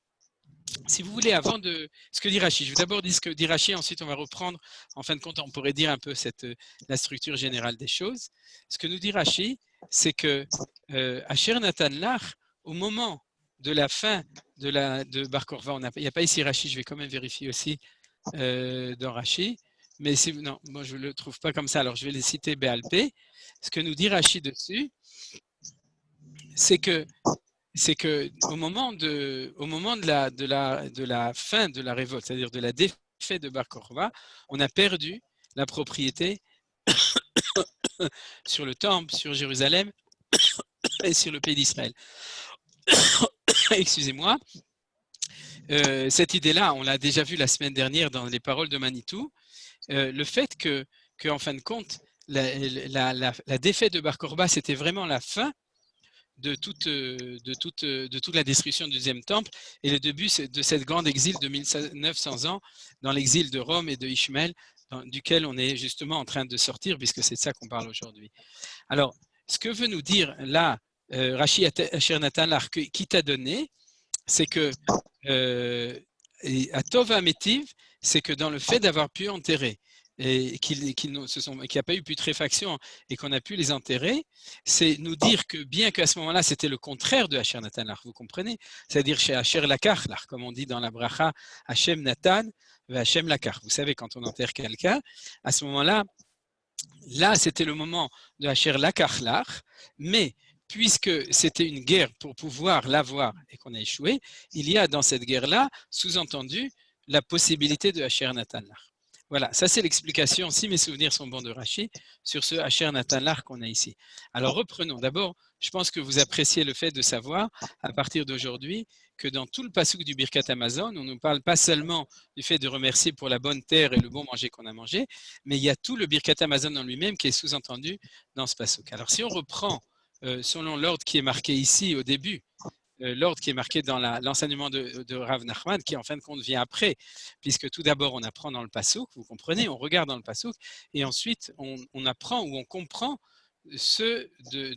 Si vous voulez, avant de ce que dit Rashi, je vais d'abord dire ce que dit Rashi, ensuite on va reprendre, en fin de compte, on pourrait dire un peu la structure générale des choses. Ce que nous dit Rashi, c'est que Asher Natan Lach, au moment de la fin de Bar Korva, il n'y a pas ici Rashi, je vais quand même vérifier aussi dans Rashi, mais non, moi je ne le trouve pas comme ça, alors je vais les citer BLP. Ce que nous dit Rashi dessus, c'est que au moment de la fin de la révolte, c'est-à-dire de la défaite de Bar Korva, on a perdu la propriété sur le temple, sur Jérusalem et sur le pays d'Israël. Excusez-moi. Cette idée-là, on l'a déjà vu la semaine dernière dans les paroles de Manitou, le fait que en fin de compte, la défaite de Bar Korva, c'était vraiment la fin de toute la destruction du deuxième temple et le début de cette grande exil de 1900 ans dans l'exil de Rome et de Ishmaël, duquel on est justement en train de sortir, puisque c'est de ça qu'on parle aujourd'hui. Alors, ce que veut nous dire là, Rashi Asher Natan Lach, qui t'a donné, c'est que à Tov Ametiv, c'est que dans le fait d'avoir pu enterrer et qu'il n'y a pas eu putréfaction et qu'on a pu les enterrer, c'est nous dire que bien qu'à ce moment-là, c'était le contraire de Asher Natan Lach, vous comprenez? C'est-à-dire chez Asher Lakach, comme on dit dans la bracha, Hashem Natan, Hashem Lakach. Vous savez, quand on enterre quelqu'un, à ce moment-là, là, c'était le moment de Asher Lakach Lach, mais puisque c'était une guerre pour pouvoir l'avoir et qu'on a échoué, il y a dans cette guerre-là, sous-entendu, la possibilité de Asher Natan Lach. Voilà, ça c'est l'explication, si mes souvenirs sont bons de Rashi, sur ce Asher Natan Lach qu'on a ici. Alors reprenons. D'abord, je pense que vous appréciez le fait de savoir, à partir d'aujourd'hui, que dans tout le passouk du Birkat Hamazon, on ne nous parle pas seulement du fait de remercier pour la bonne terre et le bon manger qu'on a mangé, mais il y a tout le Birkat Hamazon en lui-même qui est sous-entendu dans ce passouk. Alors si on reprend selon l'ordre qui est marqué ici au début, l'ordre qui est marqué dans l'enseignement de Rav Nachman, qui en fin de compte vient après, puisque tout d'abord on apprend dans le passouk, vous comprenez, on regarde dans le passouk, et ensuite on apprend ou on comprend ce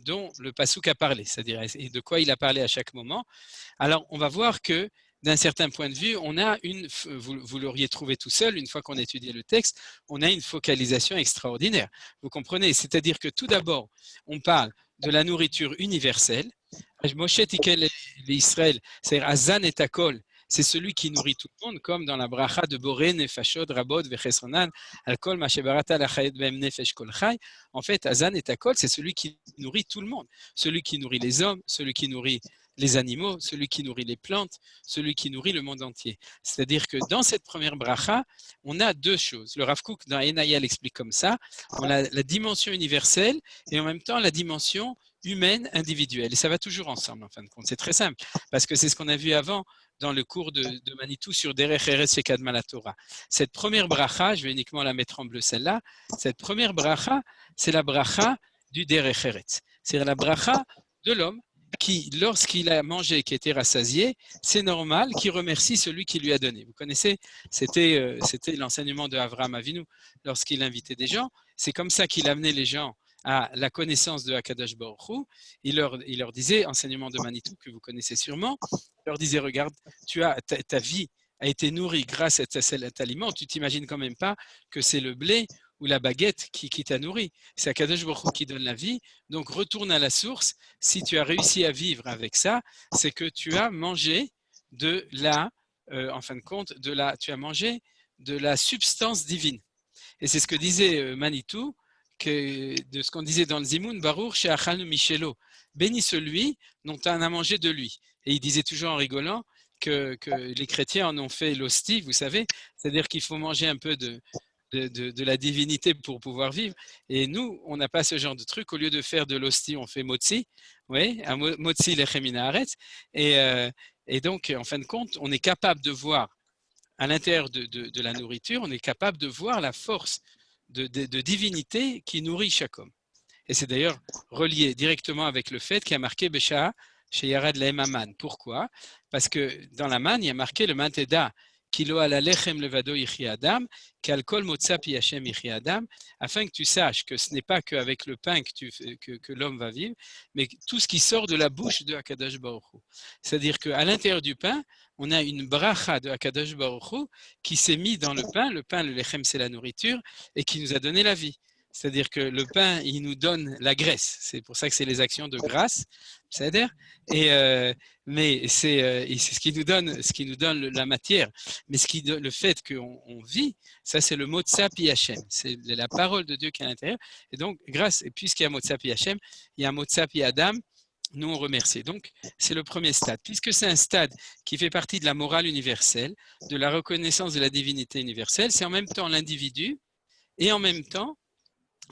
dont le passouk a parlé, c'est-à-dire et de quoi il a parlé à chaque moment. Alors on va voir que d'un certain point de vue, on a vous l'auriez trouvé tout seul, une fois qu'on a étudié le texte, on a une focalisation extraordinaire. Vous comprenez? C'est-à-dire que tout d'abord, on parle de la nourriture universelle. Moshe Tikel l'Israël, c'est-à-dire Azan et Takol, c'est celui qui nourrit tout le monde, comme dans la bracha de Boré, Nefashod, Rabot, Vechesronan, Alkol, Mashebarata, Lachayet, Bem, Nefesh, Kol Chai. En fait, Azan et Takol, c'est celui qui nourrit tout le monde. Celui qui nourrit les hommes, celui qui nourrit les animaux, celui qui nourrit les plantes, celui qui nourrit le monde entier. C'est-à-dire que dans cette première bracha, on a deux choses. Le Rav Kook dans Enaya l'explique comme ça. On a la dimension universelle et en même temps la dimension humaine, individuelle. Et ça va toujours ensemble, en fin de compte. C'est très simple, parce que c'est ce qu'on a vu avant dans le cours de Manitou sur Derech Eretz Shekadma la Torah. Cette première bracha, je vais uniquement la mettre en bleu celle-là, cette première bracha, c'est la bracha du Derech Eretz. C'est la bracha de l'homme qui, lorsqu'il a mangé, qui était rassasié, c'est normal qu'il remercie celui qui lui a donné. Vous connaissez, c'était l'enseignement de Avraham Avinu lorsqu'il invitait des gens. C'est comme ça qu'il amenait les gens à la connaissance de Akadosh Baruch Hu. Il leur disait, enseignement de Manitou que vous connaissez sûrement, il leur disait, regarde, ta vie a été nourrie grâce à cet aliment, tu t'imagines quand même pas que c'est le blé ou la baguette qui t'a nourri. C'est Akadosh Baruch Hu qui donne la vie, donc retourne à la source. Si tu as réussi à vivre avec ça, c'est que tu as mangé de en fin de compte, tu as mangé de la substance divine. Et c'est ce que disait Manitou, de ce qu'on disait dans le Zimoun, Baruch she'achalnu michelo, bénis celui dont on a mangé de lui. Et il disait toujours en rigolant que les chrétiens en ont fait l'hostie, vous savez, c'est-à-dire qu'il faut manger un peu de la divinité pour pouvoir vivre. Et nous, on n'a pas ce genre de truc. Au lieu de faire de l'hostie, on fait motzi, oui, motzi lechem min haaretz. Et donc, en fin de compte, on est capable de voir à l'intérieur de la nourriture, on est capable de voir la force de divinité qui nourrit chaque homme. Et c'est d'ailleurs relié directement avec le fait qu'il y a marqué Besha chez Yarad Lahem Aman. Pourquoi? Parce que dans la manne, il y a marqué le Manteda, Kilo ala lechem levado yichi adam, kalkol motza pi Hashem yichi adam, afin que tu saches que ce n'est pas qu'avec le pain que l'homme va vivre, mais tout ce qui sort de la bouche de Akadosh Baruch Hu. C'est-à-dire qu'à l'intérieur du pain, on a une bracha de Akadosh Baruch Hu qui s'est mis dans le pain, le lechem c'est la nourriture, et qui nous a donné la vie. C'est-à-dire que le pain, il nous donne la graisse. C'est pour ça que c'est les actions de grâce, c'est-à-dire. Mais c'est ce qui nous donne la matière. Mais le fait qu'on vit, ça c'est le Motza Pi Hashem. C'est la parole de Dieu qui est à l'intérieur. Et donc, et puisqu'il y a Motza Pi Hashem, il y a Motza Pi Adam. Nous, on remercie. Donc, c'est le premier stade. Puisque c'est un stade qui fait partie de la morale universelle, de la reconnaissance de la divinité universelle, c'est en même temps l'individu et en même temps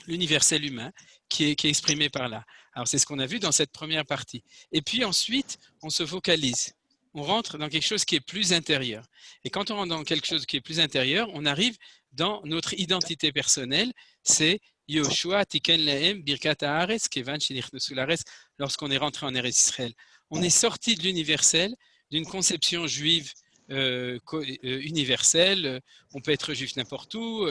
l'universel humain qui est exprimé par là. Alors, c'est ce qu'on a vu dans cette première partie. Et puis ensuite, on se focalise. On rentre dans quelque chose qui est plus intérieur. Et quand on rentre dans quelque chose qui est plus intérieur, on arrive dans notre identité personnelle. C'est Yoshua Tiken Lahem Birkat Haaretz Kevan Shenichnasu Laaretz lorsqu'on est rentré en Eretz Israël. On est sorti de l'universel, d'une conception juive universelle. On peut être juif n'importe où.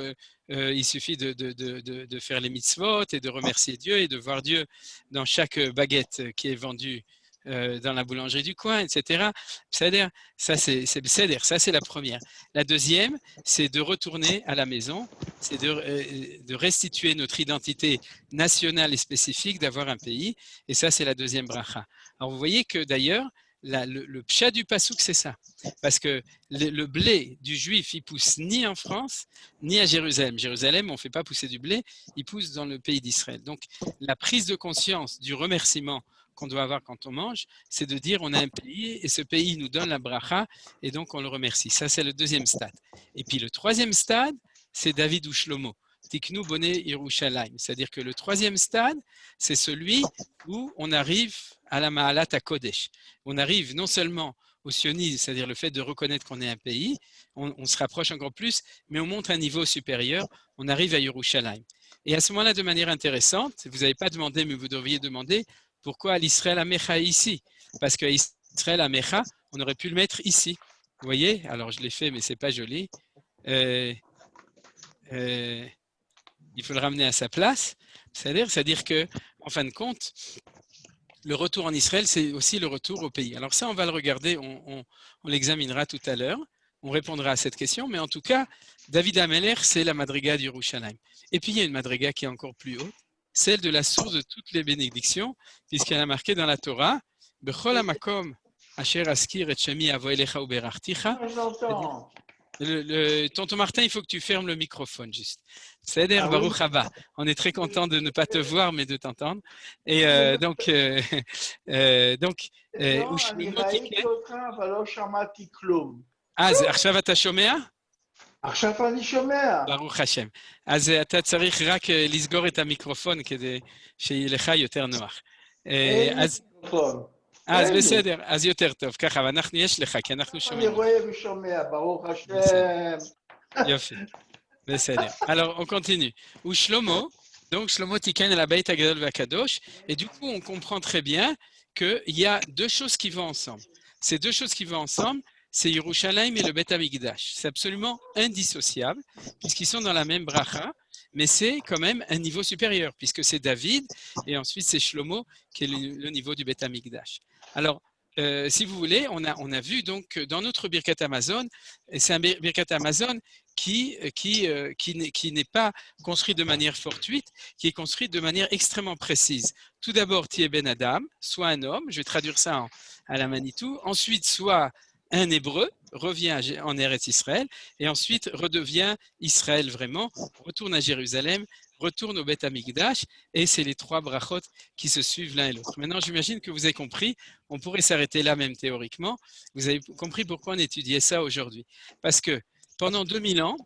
Il suffit de faire les mitzvot et de remercier Dieu et de voir Dieu dans chaque baguette qui est vendue dans la boulangerie du coin, etc. C'est-à-dire, ça c'est la première. La deuxième, c'est de retourner à la maison, c'est de restituer notre identité nationale et spécifique, d'avoir un pays, et ça c'est la deuxième bracha. Alors vous voyez que d'ailleurs, le pshat du pasouk, c'est ça. Parce que le blé du juif, il pousse ni en France, ni à Jérusalem. Jérusalem, on ne fait pas pousser du blé, il pousse dans le pays d'Israël. Donc, la prise de conscience du remerciement qu'on doit avoir quand on mange, c'est de dire on a un pays et ce pays nous donne la bracha et donc on le remercie. Ça, c'est le deuxième stade. Et puis le troisième stade, c'est David ou Shlomo. Tiknu Boné Yerushalayim. C'est-à-dire que le troisième stade, c'est celui où on arrive à la Ma'alat HaKodesh. On arrive non seulement au sionisme, c'est-à-dire le fait de reconnaître qu'on est un pays, on se rapproche encore plus, mais on monte un niveau supérieur, on arrive à Yerushalayim. Et à ce moment-là, de manière intéressante, vous n'avez pas demandé, mais vous devriez demander pourquoi l'Israël Amecha est ici. Parce qu'à Israël Amecha, on aurait pu le mettre ici. Vous voyez? Alors je l'ai fait, mais ce n'est pas joli. Il faut le ramener à sa place. C'est-à-dire que, en fin de compte, le retour en Israël, c'est aussi le retour au pays. Alors ça, on va le regarder, on l'examinera tout à l'heure. On répondra à cette question, mais en tout cas, David Ameler, c'est la madriga d'Yerushalayim. Et puis, il y a une madriga qui est encore plus haute, celle de la source de toutes les bénédictions, puisqu'elle a marqué dans la Torah, « Bechol hamakom asher askir et shemi avo elecha uberachticha » Tonton Martin, il faut que tu fermes le microphone juste. C'est-à-dire, Baruch Haba. On est très content de ne pas te voir, mais de t'entendre. Et donc, אז עכשיו אתה שומע? עכשיו אני שומע. ברוך השם. אז אתה צריך רק לסגור את המיקרופון כדי שיהיה לך יותר נוח. אז בסדר, אז יותר טוב. ככה, ואנחנו יש לך, כי אנחנו שומעים. אני רואה ושומע, ברוך השם. יופי, בסדר. Alors, on continue. Ou Shlomo, donc Shlomo Tiken el Habeit HaGadol VaKadosh, et du coup, on comprend très bien qu'il y a deux choses qui vont ensemble. Ces deux choses qui vont ensemble, c'est Yerushalayim et le Bet HaMikdash. C'est absolument indissociable, puisqu'ils sont dans la même bracha, mais c'est quand même un niveau supérieur, puisque c'est David, et ensuite c'est Shlomo, qui est le niveau du Bet HaMikdash. Alors, si vous voulez, on a vu donc dans notre Birkat Hamazon, c'est un Birkat Hamazon qui n'est pas construit de manière fortuite, qui est construit de manière extrêmement précise. Tout d'abord, Tié Ben Adam, soit un homme, je vais traduire ça à la Manitou, ensuite soit un hébreu, revient en Eretz Israël, et ensuite redevient Israël vraiment, retourne à Jérusalem, retourne au Beth Amikdash, et c'est les trois brachot qui se suivent l'un et l'autre. Maintenant, j'imagine que vous avez compris, on pourrait s'arrêter là même théoriquement, vous avez compris pourquoi on étudiait ça aujourd'hui. Parce que pendant 2000 ans,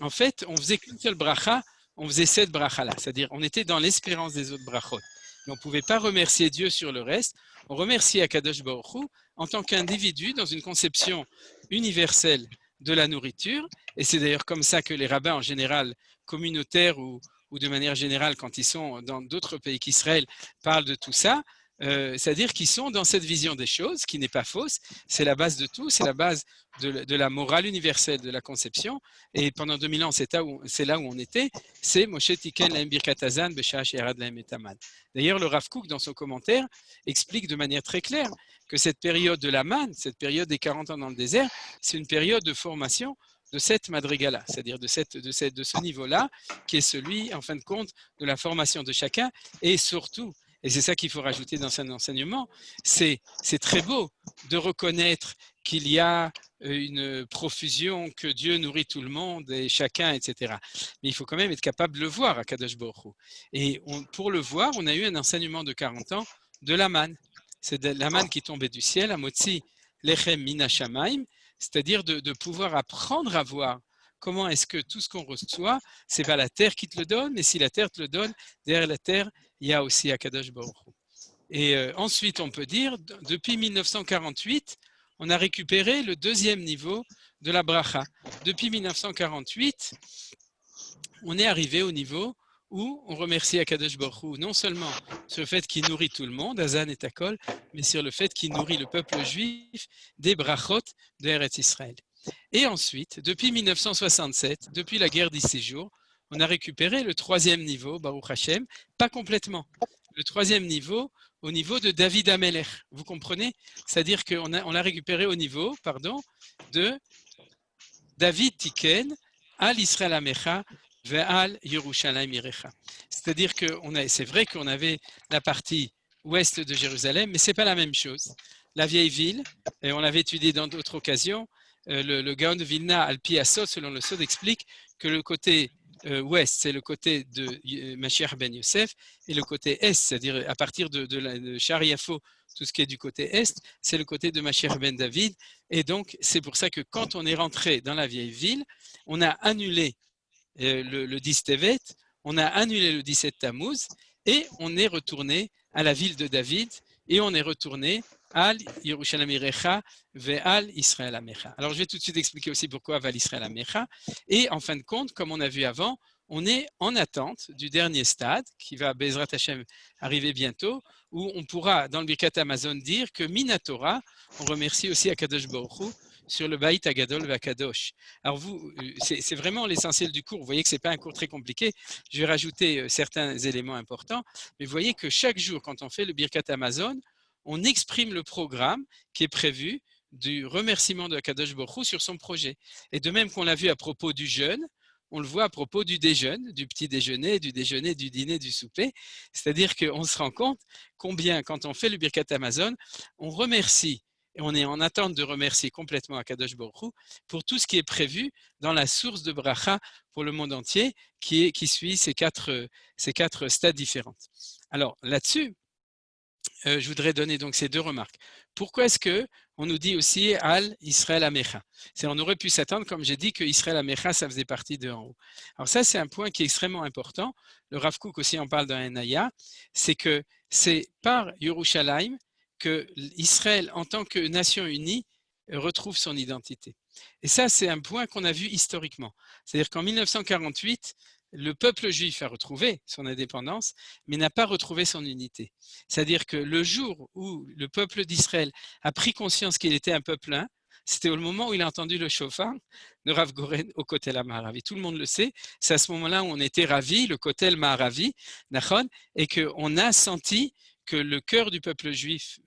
en fait, on faisait qu'une seule bracha, on faisait cette bracha-là, c'est-à-dire on était dans l'espérance des autres brachot. Mais on ne pouvait pas remercier Dieu sur le reste, on remerciait Akadosh Baruch Hu en tant qu'individu dans une conception universelle de la nourriture, et c'est d'ailleurs comme ça que les rabbins en général, communautaires ou de manière générale quand ils sont dans d'autres pays qu'Israël, parlent de tout ça, c'est-à-dire qu'ils sont dans cette vision des choses qui n'est pas fausse, c'est la base de tout, c'est la base de la morale universelle de la conception, et pendant 2000 ans c'est là où on était, c'est Moshe Tiken Lahem Birkat Hazan B'Shah She'yarad Lahem Et Haman. D'ailleurs le Rav Kook dans son commentaire explique de manière très claire que cette période de la manne, cette période des 40 ans dans le désert, c'est une période de formation de cette madriga-là, c'est-à-dire de ce niveau-là, qui est celui, en fin de compte, de la formation de chacun, et surtout, et c'est ça qu'il faut rajouter dans son enseignement, c'est très beau de reconnaître qu'il y a une profusion, que Dieu nourrit tout le monde et chacun, etc. Mais il faut quand même être capable de le voir à Kadosh Baruch Hu. Et pour le voir, on a eu un enseignement de 40 ans de la manne. C'est de la manne qui tombait du ciel, à Motzi Lechem Mina Shamaim, c'est-à-dire de pouvoir apprendre à voir comment est-ce que tout ce qu'on reçoit, ce n'est pas la terre qui te le donne, mais si la terre te le donne, derrière la terre, il y a aussi Akadosh Baruch Hu. Et ensuite, on peut dire, depuis 1948, on a récupéré le deuxième niveau de la bracha. Depuis 1948, on est arrivé au niveau où on remercie Akadosh Baruch Hu non seulement sur le fait qu'il nourrit tout le monde, Hazan et Takol, mais sur le fait qu'il nourrit le peuple juif des brachot de Eretz Israël. Et ensuite, depuis 1967, depuis la guerre des 6 jours, on a récupéré le troisième niveau, Baruch Hashem, pas complètement. Le troisième niveau, au niveau de David Amelech. Vous comprenez? C'est-à-dire qu'on l'a récupéré au niveau, de David Tiken, Al Israël Amecha, Ve'al Yerushalayim Irecha. C'est-à-dire que c'est vrai qu'on avait la partie ouest de Jérusalem, mais ce n'est pas la même chose. La vieille ville, et on l'avait étudié dans d'autres occasions, le Gaon de Vilna, Al-Pi Asod, selon le Sod, explique que le côté ouest, c'est le côté de Mashiach ben Yosef, et le côté est, c'est-à-dire à partir de Shar Yafo, tout ce qui est du côté est, c'est le côté de Mashiach ben David. Et donc, c'est pour ça que quand on est rentré dans la vieille ville, on a annulé le 10 Tevet, on a annulé le 17 Tammuz, et on est retourné à la ville de David, et on est retourné Al Yerushalayim Irecha Ve'al Israël Amecha. Alors je vais tout de suite expliquer aussi pourquoi Ve'al Israël Amecha. Et en fin de compte, comme on a vu avant, on est en attente du dernier stade qui va, Bezrat Hashem, arriver bientôt, où on pourra, dans le Birkat Amazon, dire que Minatora, on remercie aussi Akadosh Baruch Hu sur le Baït Agadol Vakadosh. Alors c'est vraiment l'essentiel du cours. Vous voyez que ce n'est pas un cours très compliqué. Je vais rajouter certains éléments importants. Mais vous voyez que chaque jour, quand on fait le Birkat Amazon, on exprime le programme qui est prévu du remerciement de Akadosh Baruch Hu sur son projet. Et de même qu'on l'a vu à propos du jeûne, on le voit à propos du déjeune, du petit déjeuner, du dîner, du souper. C'est-à-dire qu'on se rend compte combien, quand on fait le Birkat Amazon, on remercie, et on est en attente de remercier complètement Akadosh Baruch Hu pour tout ce qui est prévu dans la source de bracha pour le monde entier qui suit ces quatre stades différents. Alors là-dessus, je voudrais donner donc ces deux remarques. Pourquoi est-ce qu'on nous dit aussi Al Israël Amecha? On aurait pu s'attendre, comme j'ai dit, que Israël Amecha, ça faisait partie de en haut. Alors ça, c'est un point qui est extrêmement important. Le Rav Kook aussi en parle dans Enaya. C'est que c'est par Yerushalayim que Israël, en tant que nation unie, retrouve son identité. Et ça, c'est un point qu'on a vu historiquement. C'est-à-dire qu'en 1948, le peuple juif a retrouvé son indépendance, mais n'a pas retrouvé son unité. C'est-à-dire que le jour où le peuple d'Israël a pris conscience qu'il était un peuple un, c'était au moment où il a entendu le shofar de Rav Goren au Kotel Ma'aravi. Tout le monde le sait, c'est à ce moment-là où on était ravis, le Kotel Ma'aravi, et qu'on a senti que le cœur du peuple juif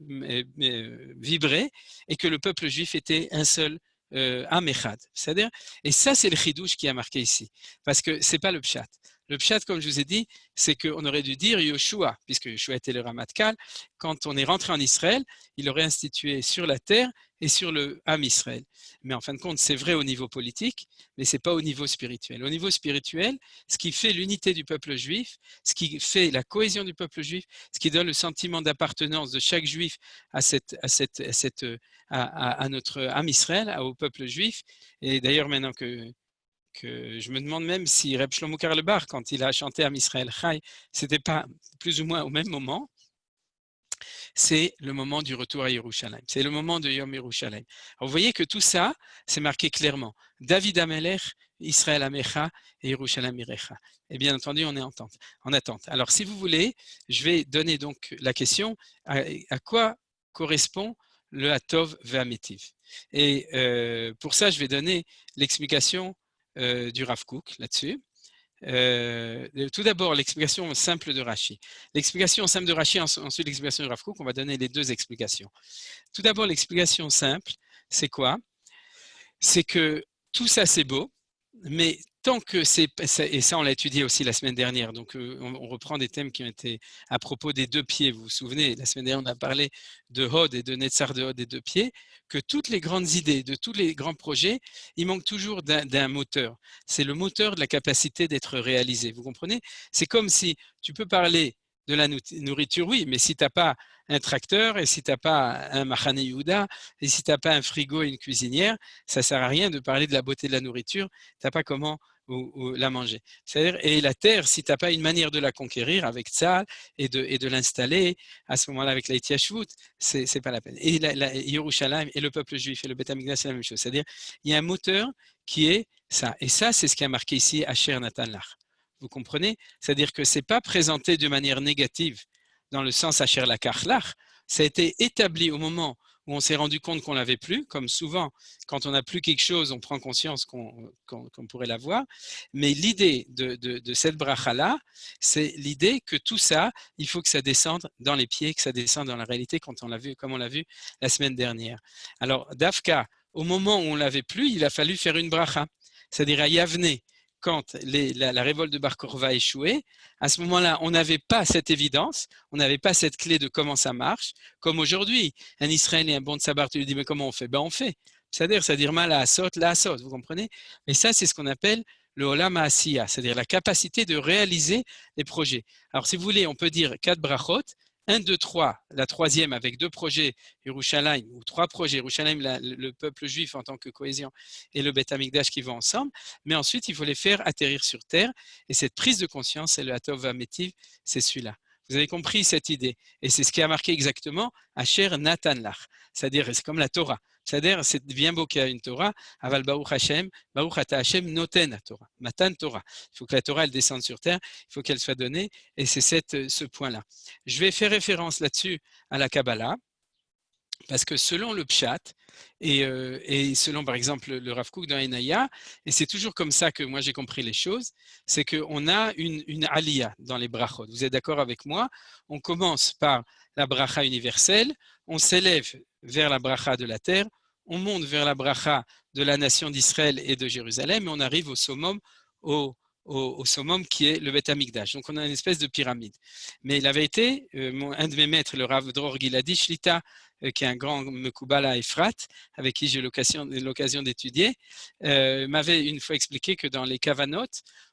vibrait et que le peuple juif était un seul Amechad. C'est-à-dire, et ça, c'est le chidouche qui a marqué ici, parce que ce n'est pas le pshat. Le pshat, comme je vous ai dit, c'est qu'on aurait dû dire Yoshua, puisque Yoshua était le Ramatkal. Quand on est rentré en Israël, il aurait institué sur la terre et sur le Ham Israël. Mais en fin de compte, c'est vrai au niveau politique, mais ce n'est pas au niveau spirituel. Au niveau spirituel, ce qui fait l'unité du peuple juif, ce qui fait la cohésion du peuple juif, ce qui donne le sentiment d'appartenance de chaque juif à notre Ham Israël, au peuple juif. Et d'ailleurs, maintenant que je me demande même si Reb Shlomo Karlebach, quand il a chanté Am Israël Chai, c'était pas plus ou moins au même moment. C'est le moment du retour à Yerushalayim. C'est le moment de Yom Yerushalayim. Alors vous voyez que tout ça, c'est marqué clairement. David Amelech, Israël Amecha et Yerushalayim Irecha. Et bien entendu, on est en attente. Alors si vous voulez, je vais donner donc la question à quoi correspond le Hatov ve'Ametiv. Et pour ça, je vais donner l'explication du Rav Kook là-dessus. Tout d'abord, l'explication simple de Rashi. L'explication simple de Rashi, ensuite l'explication du Rav Kook, on va donner les deux explications. Tout d'abord, l'explication simple, c'est quoi? C'est que tout ça, c'est beau, mais tant que et ça on l'a étudié aussi la semaine dernière, donc on reprend des thèmes qui ont été à propos des deux pieds, vous vous souvenez, la semaine dernière on a parlé de Hod et de Netzar de Hod des deux pieds, que toutes les grandes idées, de tous les grands projets, il manque toujours d'un moteur. C'est le moteur de la capacité d'être réalisé, vous comprenez? C'est comme si tu peux parler de la nourriture, oui, mais si tu n'as pas un tracteur et si tu n'as pas un Machane Yehuda et si tu n'as pas un frigo et une cuisinière, ça ne sert à rien de parler de la beauté de la nourriture, tu n'as pas comment la manger. C'est-à-dire, et la terre, si tu n'as pas une manière de la conquérir avec Tzal et de l'installer, à ce moment-là avec la Yashvut, ce n'est pas la peine. Et Yerushalayim et le peuple juif et le Beth Amikdash, c'est la même chose. C'est-à-dire, il y a un moteur qui est ça. Et ça, c'est ce qui a marqué ici Asher Natan Lach. Vous comprenez? C'est-à-dire que ce n'est pas présenté de manière négative dans le sens Asher Lakach Lach. Ça a été établi au moment où on s'est rendu compte qu'on l'avait plus, comme souvent, quand on n'a plus quelque chose, on prend conscience qu'on pourrait l'avoir. Mais l'idée de cette bracha-là, c'est l'idée que tout ça, il faut que ça descende dans les pieds, que ça descende dans la réalité, quand on l'a vu, comme on l'a vu la semaine dernière. Alors, Dafka, au moment où on ne l'avait plus, il a fallu faire une bracha. C'est-à-dire à Yavne, quand la révolte de Bar Korva a échoué, à ce moment-là, on n'avait pas cette évidence, on n'avait pas cette clé de comment ça marche, comme aujourd'hui. Un Israélien, un bon de Sabbat, tu lui dis, mais comment on fait? Ben on fait. C'est-à-dire mal à Asot, la Asot, vous comprenez? Et ça, c'est ce qu'on appelle le Olam HaAsiya, c'est-à-dire la capacité de réaliser les projets. Alors, si vous voulez, on peut dire 4 brachot, 1, 2, 3, la troisième avec 2 projets Yerushalayim, ou 3 projets Yerushalayim, le peuple juif en tant que cohésion, et le Beth Amikdash qui vont ensemble, mais ensuite il faut les faire atterrir sur terre, et cette prise de conscience, c'est le Hatov Vametiv, c'est celui-là. Vous avez compris cette idée, et c'est ce qui a marqué exactement Asher Natan Lach, c'est-à-dire c'est comme la Torah, c'est-à-dire c'est bien beau qu'il y a une Torah, Aval Baruch Hashem, Baruch Ata Hashem Noten Torah, Matan Torah. Il faut que la Torah elle descende sur terre, il faut qu'elle soit donnée, et c'est ce point-là. Je vais faire référence là-dessus à la Kabbalah, parce que selon le Pshat, et selon par exemple le Rav Kook dans Enaya, et c'est toujours comme ça que moi j'ai compris les choses, c'est qu'on a une aliyah dans les brachot. Vous êtes d'accord avec moi? On commence par la bracha universelle, on s'élève vers la bracha de la terre, on monte vers la bracha de la nation d'Israël et de Jérusalem, et on arrive au summum, au summum qui est le Beth Amikdash. Donc on a une espèce de pyramide. Mais il avait été, un de mes maîtres, le Rav Dror Giladi Shlita, qui est un grand Mekubal à Efrat, avec qui j'ai l'occasion d'étudier, m'avait une fois expliqué que dans les Kavanot,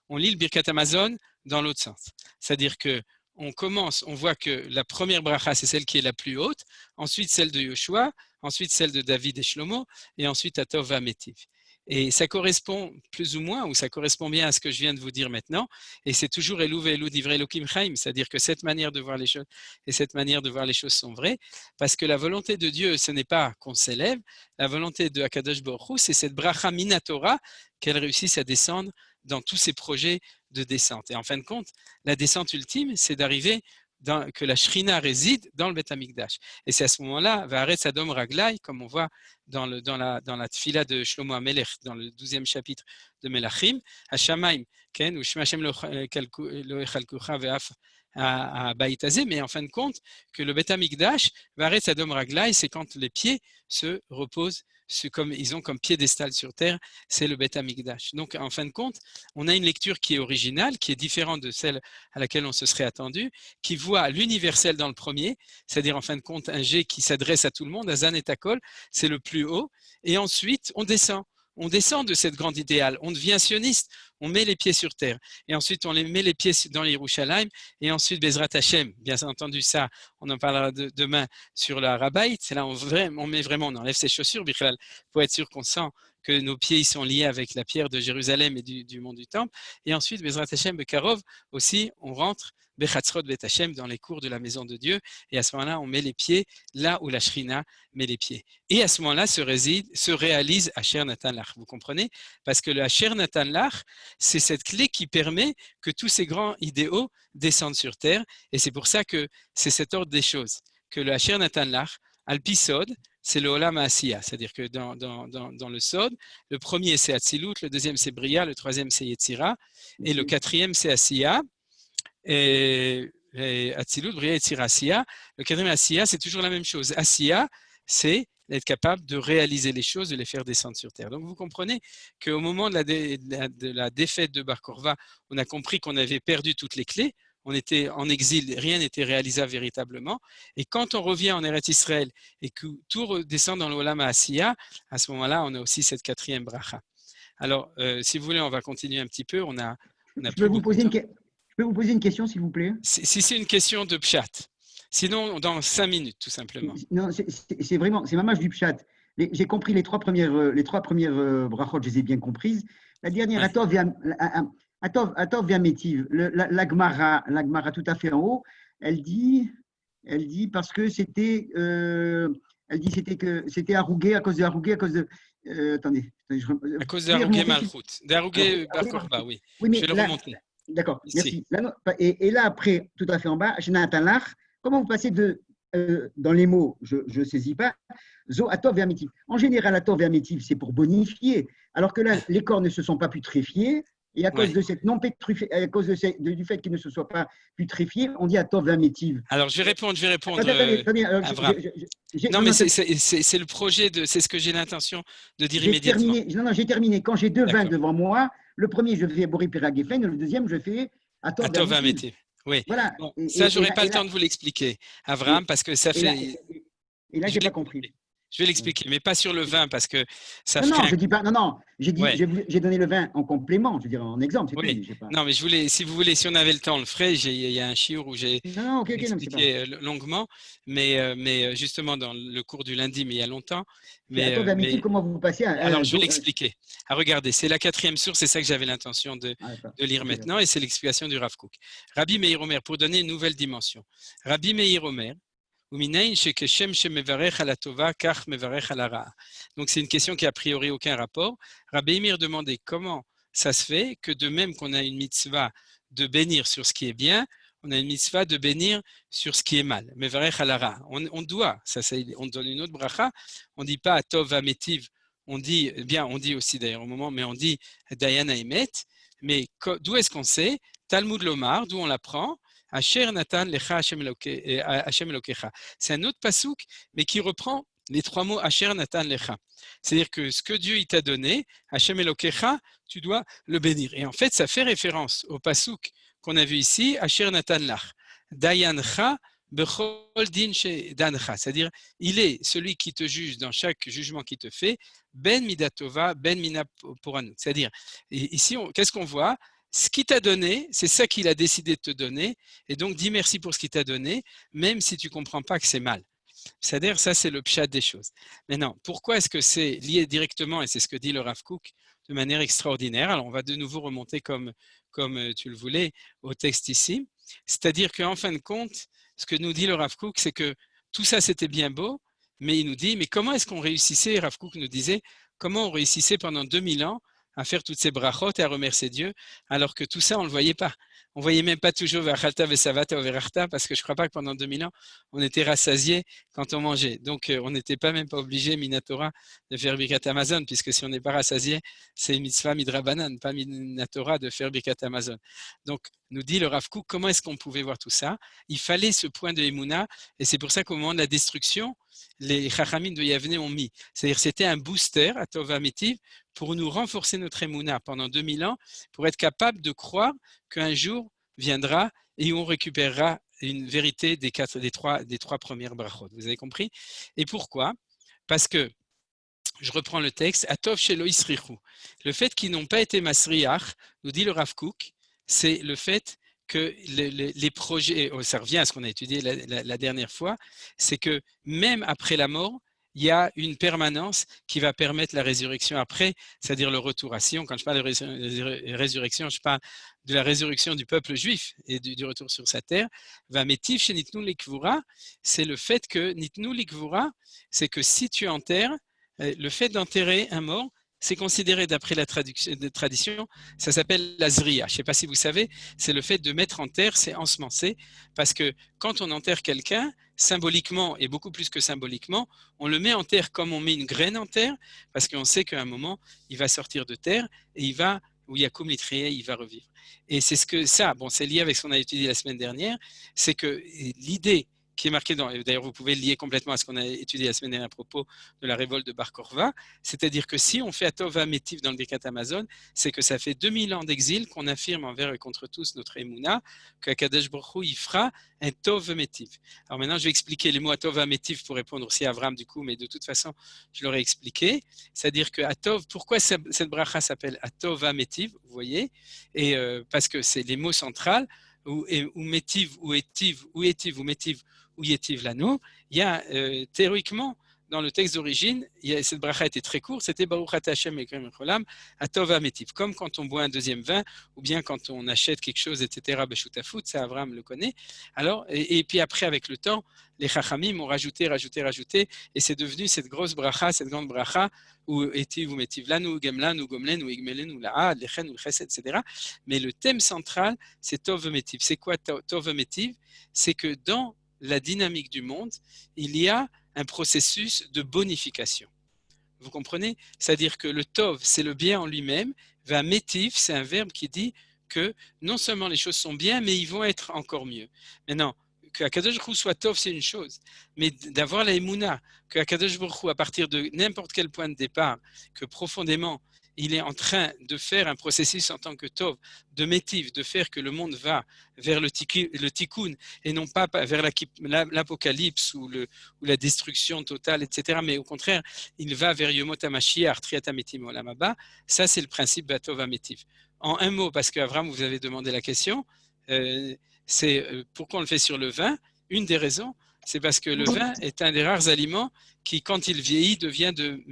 on lit le Birkat Hamazon dans l'autre sens. C'est-à-dire que on commence, on voit que la première bracha, c'est celle qui est la plus haute, ensuite celle de Yoshua, ensuite celle de David et Shlomo, et ensuite Atov Vametiv. Et ça correspond plus ou moins, ou ça correspond bien à ce que je viens de vous dire maintenant, et c'est toujours Elou ve'Elou divrei Elokim Chaim, c'est-à-dire que cette manière de voir les choses et cette manière de voir les choses sont vraies, parce que la volonté de Dieu, ce n'est pas qu'on s'élève, la volonté de Akadosh Baruch Hu, c'est cette bracha minatora qu'elle réussisse à descendre dans tous ces projets de descente. Et en fin de compte, la descente ultime, c'est d'arriver que la Shrina réside dans le Beth Amikdash. Et c'est à ce moment-là, Va'aretz Adom Raglai, comme on voit dans la tfila de Shlomo HaMelech, dans le 12e chapitre de Melachim, Hashamaim, Ken, ou Shema Hashem lo echalkucha ve'af ha'bayit hazeh, mais en fin de compte, que le Beth Amikdash, Va'aretz Adom Raglai, c'est quand les pieds se reposent, ils ont comme piédestal sur terre, c'est le Beth Amikdash. Donc, en fin de compte, on a une lecture qui est originale, qui est différente de celle à laquelle on se serait attendu, qui voit l'universel dans le premier, c'est-à-dire en fin de compte un G qui s'adresse à tout le monde, Azan et Takol, c'est le plus haut, et ensuite on descend. On descend de cette grande idéale, on devient sioniste, on met les pieds sur terre. Et ensuite, on met les pieds dans les Yerushalayim. Et ensuite, Bezrat Hashem, bien entendu ça, on en parlera demain sur la Rabaït. C'est là on met vraiment, on enlève ses chaussures, Bichlal, pour être sûr qu'on sent que nos pieds ils sont liés avec la pierre de Jérusalem et du mont du Temple. Et ensuite, Bezrat Hashem, Bekarov, aussi, on rentre Bechatzrot Bet Hashem, dans les cours de la maison de Dieu, et à ce moment-là, on met les pieds là où la Shrina met les pieds. Et à ce moment-là, se réalise Asher Natan Lach. Vous comprenez? Parce que le Asher Natan Lach, c'est cette clé qui permet que tous ces grands idéaux descendent sur terre, et c'est pour ça que c'est cet ordre des choses, que le Asher Natan Lach, Al-Pisod, c'est le Olam HaAsiya, c'est-à-dire que dans le Sod, le premier c'est Atzilut, le deuxième c'est Bria, le troisième c'est Yetzira, et le quatrième c'est Asiya. Et Atzilut, Bria, Yetzira, Asiya. Le quatrième Asiya, c'est toujours la même chose. Asiya, c'est être capable de réaliser les choses, de les faire descendre sur terre. Donc vous comprenez qu'au moment de la défaite de Bar Korva, on a compris qu'on avait perdu toutes les clés. On était en exil, rien n'était réalisable véritablement. Et quand on revient en Eretz Israël et que tout redescend dans l'Olam HaAsiya, à ce moment-là, on a aussi cette quatrième bracha. Alors, si vous voulez, on va continuer un petit peu. Je peux vous poser une question, s'il vous plaît? Si c'est une question de Pshat. Sinon, dans 5 minutes, tout simplement. Non, c'est ma marche du Pshat. J'ai compris les trois premières brachot, je les ai bien comprises. La dernière, Atov via Métiv, la Gemara tout à fait en haut, elle dit parce que c'était Arougué à cause de Arougué, à cause de attendez, à cause d'Arougué Malchut, d'Arougué Bar Korva, oui. Je vais le remonter. D'accord, Ici. merci. Et là, après, tout à fait en bas, Shnatanlach, comment vous passez dans les mots, je ne saisis pas, Zo atov vermitiv. En général, atov vermitiv, c'est pour bonifier, alors que là, les corps ne se sont pas putréfiés, et à cause Ouais. de cette non à cause du fait qu'ils ne se soient pas putréfiés, on dit atov vermitiv. Alors, je vais répondre, Attendez, alors, Abraham. Non, mais c'est le projet, c'est ce que j'ai l'intention de dire immédiatement. J'ai terminé. Quand j'ai deux vins D'accord. devant moi, le premier, je fais Bori Peragefen, le deuxième, je fais atov Atov vermitiv. Amétiv. Oui. Voilà. Bon, ça, j'aurais pas le temps de vous l'expliquer, Abraham, parce que ça fait. Et là, je n'ai pas compris. Je vais l'expliquer, mais pas sur le vin, parce que ça Non, ferait. je dis pas. Non, j'ai dit, Ouais. j'ai donné le vin en complément, je veux dire en exemple. Oui. Tout, pas... Non, mais si vous voulez, si on avait le temps, on le ferait. Il y a un chiour où j'ai expliqué longuement, mais justement dans le cours du lundi, mais il y a longtemps. Mais comment vous passez alors, je vais l'expliquer. Regardez, c'est la 4e source, c'est ça que j'avais l'intention de lire maintenant, et c'est l'explication du Rav Kook. Rabbi Meir Omer, pour donner une nouvelle dimension. Rabbi Meir Omer, donc c'est une question qui a priori aucun rapport. Rabbi Meir demandait comment ça se fait que de même qu'on a une mitzvah de bénir sur ce qui est bien, on a une mitzvah de bénir sur ce qui est mal. On doit, on donne une autre bracha, on ne dit pas Tov Ametiv, on dit aussi d'ailleurs au moment, mais on dit Dayan Emet, mais d'où est-ce qu'on sait? Talmud Lomar, d'où on l'apprend? Asher Natan Lecha Hashem Elokecha. C'est un autre pasouk, mais qui reprend les 3 mots Asher Natan Lecha. C'est-à-dire que ce que Dieu il t'a donné, Hashem Elokecha, tu dois le bénir. Et en fait, ça fait référence au pasouk qu'on a vu ici, Asher Natan Lach. Dayancha Bechol Din Dancha. C'est-à-dire, il est celui qui te juge dans chaque jugement qu'il te fait, Ben Midatova, Ben Mina Poranu. C'est-à-dire, ici, qu'est-ce qu'on voit? Ce qu'il t'a donné, c'est ça qu'il a décidé de te donner. Et donc, dis merci pour ce qu'il t'a donné, même si tu ne comprends pas que c'est mal. C'est-à-dire, ça, c'est le pshat des choses. Maintenant, pourquoi est-ce que c'est lié directement, et c'est ce que dit le Rav Kook, de manière extraordinaire? Alors, on va de nouveau remonter comme tu le voulais au texte ici. C'est-à-dire qu'en fin de compte, ce que nous dit le Rav Kook, c'est que tout ça, c'était bien beau, mais il nous dit, mais comment est-ce qu'on réussissait? Rav Kook nous disait, comment on réussissait pendant 2000 ans à faire toutes ces brachot et à remercier Dieu, alors que tout ça, on ne le voyait pas. On ne voyait même pas toujours Vachalta Vesavata Overachta, parce que je ne crois pas que pendant 2000 ans, on était rassasiés quand on mangeait. Donc, on n'était pas même pas obligé, Minatora, de faire Birkat Amazon, puisque si on n'est pas rassasié, c'est mitzvah midrabanan, pas Minatora de faire Birkat Amazon. Donc, nous dit le Rav Kook, comment est-ce qu'on pouvait voir tout ça? Il fallait ce point de Emouna, et c'est pour ça qu'au moment de la destruction, les Chachamim de Yavne ont mis. C'est-à-dire c'était un booster à Tova Mitiv pour nous renforcer notre Emouna pendant 2000 ans, pour être capable de croire qu'un jour viendra et on récupérera une vérité des 3 premières brachot. Vous avez compris? Et pourquoi? Parce que, je reprends le texte, Atov Shelo Isrichu. Le fait qu'ils n'ont pas été Masriach, nous dit le Rav Kook, c'est le fait que les projets, ça revient à ce qu'on a étudié la dernière fois, c'est que même après la mort, il y a une permanence qui va permettre la résurrection après, c'est-à-dire le retour à Sion. Quand je parle de résurrection, je parle de la résurrection du peuple juif et du retour sur sa terre. Va métif chez Nitnu Likvura, c'est le fait que Nitnu Likvura, c'est que si tu enterres, le fait d'enterrer un mort, c'est considéré d'après la tradition, ça s'appelle la zriya. Je ne sais pas si vous savez, c'est le fait de mettre en terre, c'est ensemencer, parce que quand on enterre quelqu'un, symboliquement et beaucoup plus que symboliquement, on le met en terre comme on met une graine en terre, parce qu'on sait qu'à un moment, il va sortir de terre et il va, où il y a comme l'itrié, il va revivre. Et c'est ce que ça, bon, c'est lié avec ce qu'on a étudié la semaine dernière, c'est que l'idée qui est marqué d'ailleurs vous pouvez le lier complètement à ce qu'on a étudié la semaine dernière à propos de la révolte de Bar Korva, c'est-à-dire que si on fait Atova Métiv dans le Birkat Amazon, c'est que ça fait 2000 ans d'exil qu'on affirme envers et contre tous notre Emouna, qu'Akadosh Baruch Hu, il fera un Tov Métiv. Alors maintenant, je vais expliquer les mots Atova Métiv pour répondre aussi à Avram du coup, mais de toute façon, je l'aurais expliqué. C'est-à-dire que Atov, pourquoi cette bracha s'appelle Atova Métiv, vous voyez, et parce que c'est les mots centrales, ou Métiv, ou Étiv, ou Étiv, ou Métiv, ou Yetiv Lano, il y a théoriquement dans le texte d'origine, cette bracha était très courte, c'était Baruch Ata Hashem Elohim Cholam, Atov Ametiv. Comme quand on boit un deuxième vin, ou bien quand on achète quelque chose, etc., Beshutafut, ça Abraham le connaît. Alors, et puis après, avec le temps, les Chachamim ont rajouté, et c'est devenu cette grosse bracha, cette grande bracha, où Etiv ou Metiv Lanu, Gemlan ou Gomlen ou Igmelen ou Laad, Lechen ou Chesed, etc. Mais le thème central, c'est Tov Metiv. C'est quoi Tov Metiv? C'est que dans la dynamique du monde, il y a un processus de bonification. Vous comprenez? C'est-à-dire que le tov, c'est le bien en lui-même. Va métiv, c'est un verbe qui dit que non seulement les choses sont bien, mais ils vont être encore mieux. Maintenant, que Akadosh Baruch Hu soit tov, c'est une chose, mais d'avoir la émouna, que Akadosh Baruch Hu, à partir de n'importe quel point de départ, que profondément, il est en train de faire un processus en tant que tov, de métiv, de faire que le monde va vers le tikkun et non pas vers l'apocalypse ou la destruction totale, etc. Mais au contraire, il va vers Yomot HaMashiach, Triat HaMetim Olam Haba. Ça, c'est le principe Batov HaMetiv. En un mot, parce qu'Avram, vous avez demandé la question, c'est pourquoi on le fait sur le vin. Une des raisons, c'est parce que le vin est un des rares aliments qui, quand il vieillit, devient de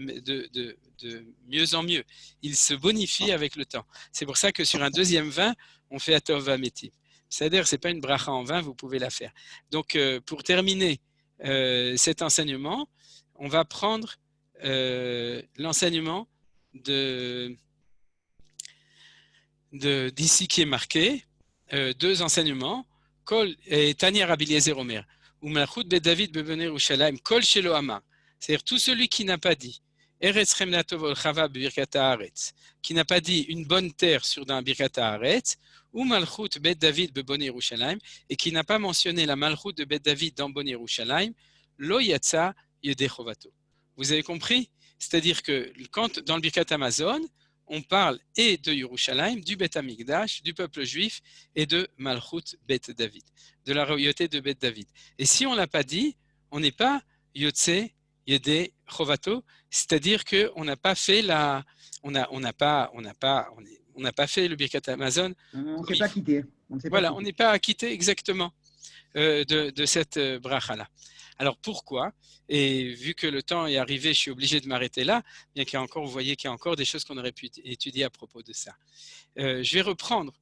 mieux en mieux. Il se bonifie avec le temps. C'est pour ça que sur un deuxième vin, on fait Atov Ametiv. C'est-à-dire, ce n'est pas une bracha en vin, vous pouvez la faire. Donc, pour terminer cet enseignement, on va prendre l'enseignement d'ici qui est marqué, deux enseignements, Kol et Tanya Rabbi Eliezer Omer, ou Malchut Bet David Bebene Yerushalayim, Kol Shelo Amar. C'est-à-dire tout celui qui n'a pas dit Eretz Chemna Tov Ol Chava B'Birkat Haaretz, qui n'a pas dit une bonne terre sur un Birkat Haaretz, ou Malchut Bet David Bebone Yerushalayim, et qui n'a pas mentionné la Malchut de Bet David dans Bon Yerushalayim, Lo Yatsa Yedei Chovato. Vous avez compris? C'est-à-dire que quand dans le Birkat Amazon, on parle et de Yerushalayim, du Bet Hamikdash, du peuple juif, et de Malchut Bet David, de la royauté de Bet David. Et si on ne l'a pas dit, on n'est pas Yotse Yedei Chovato, c'est-à-dire qu'on n'a pas fait on n'a pas fait le Birkat Amazon. On ne s'est pas quitté. Voilà, on n'est pas acquitté exactement de cette bracha-là. Alors pourquoi? Et vu que le temps est arrivé, je suis obligé de m'arrêter là, bien qu'il y a encore, vous voyez qu'il y a encore des choses qu'on aurait pu étudier à propos de ça. Je vais reprendre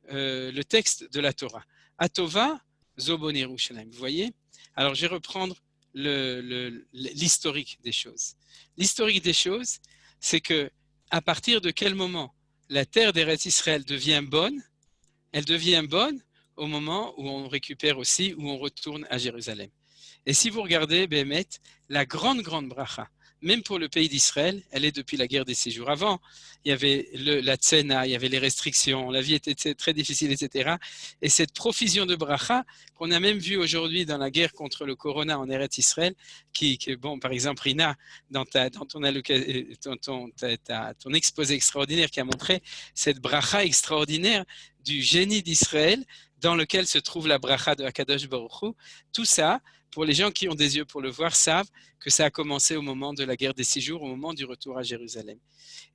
le texte de la Torah. Atova Zobon Yerushalayim. Vous voyez? Alors je vais reprendre l'historique des choses. L'historique des choses, c'est que à partir de quel moment la terre d'Eretz Israël devient bonne? Elle devient bonne au moment où on récupère aussi, où on retourne à Jérusalem. Et si vous regardez, Béhémet, la grande bracha, même pour le pays d'Israël, elle est depuis la guerre des 6 jours. Avant, il y avait la tsena, il y avait les restrictions, la vie était très difficile, etc. Et cette profusion de bracha, qu'on a même vu aujourd'hui dans la guerre contre le corona en Eretz Israël, bon, par exemple, Rina, dans ton exposé extraordinaire qui a montré cette bracha extraordinaire du génie d'Israël, dans lequel se trouve la bracha de Akadosh Baruch Hu, tout ça, pour les gens qui ont des yeux pour le voir, savent que ça a commencé au moment de la guerre des 6 jours, au moment du retour à Jérusalem.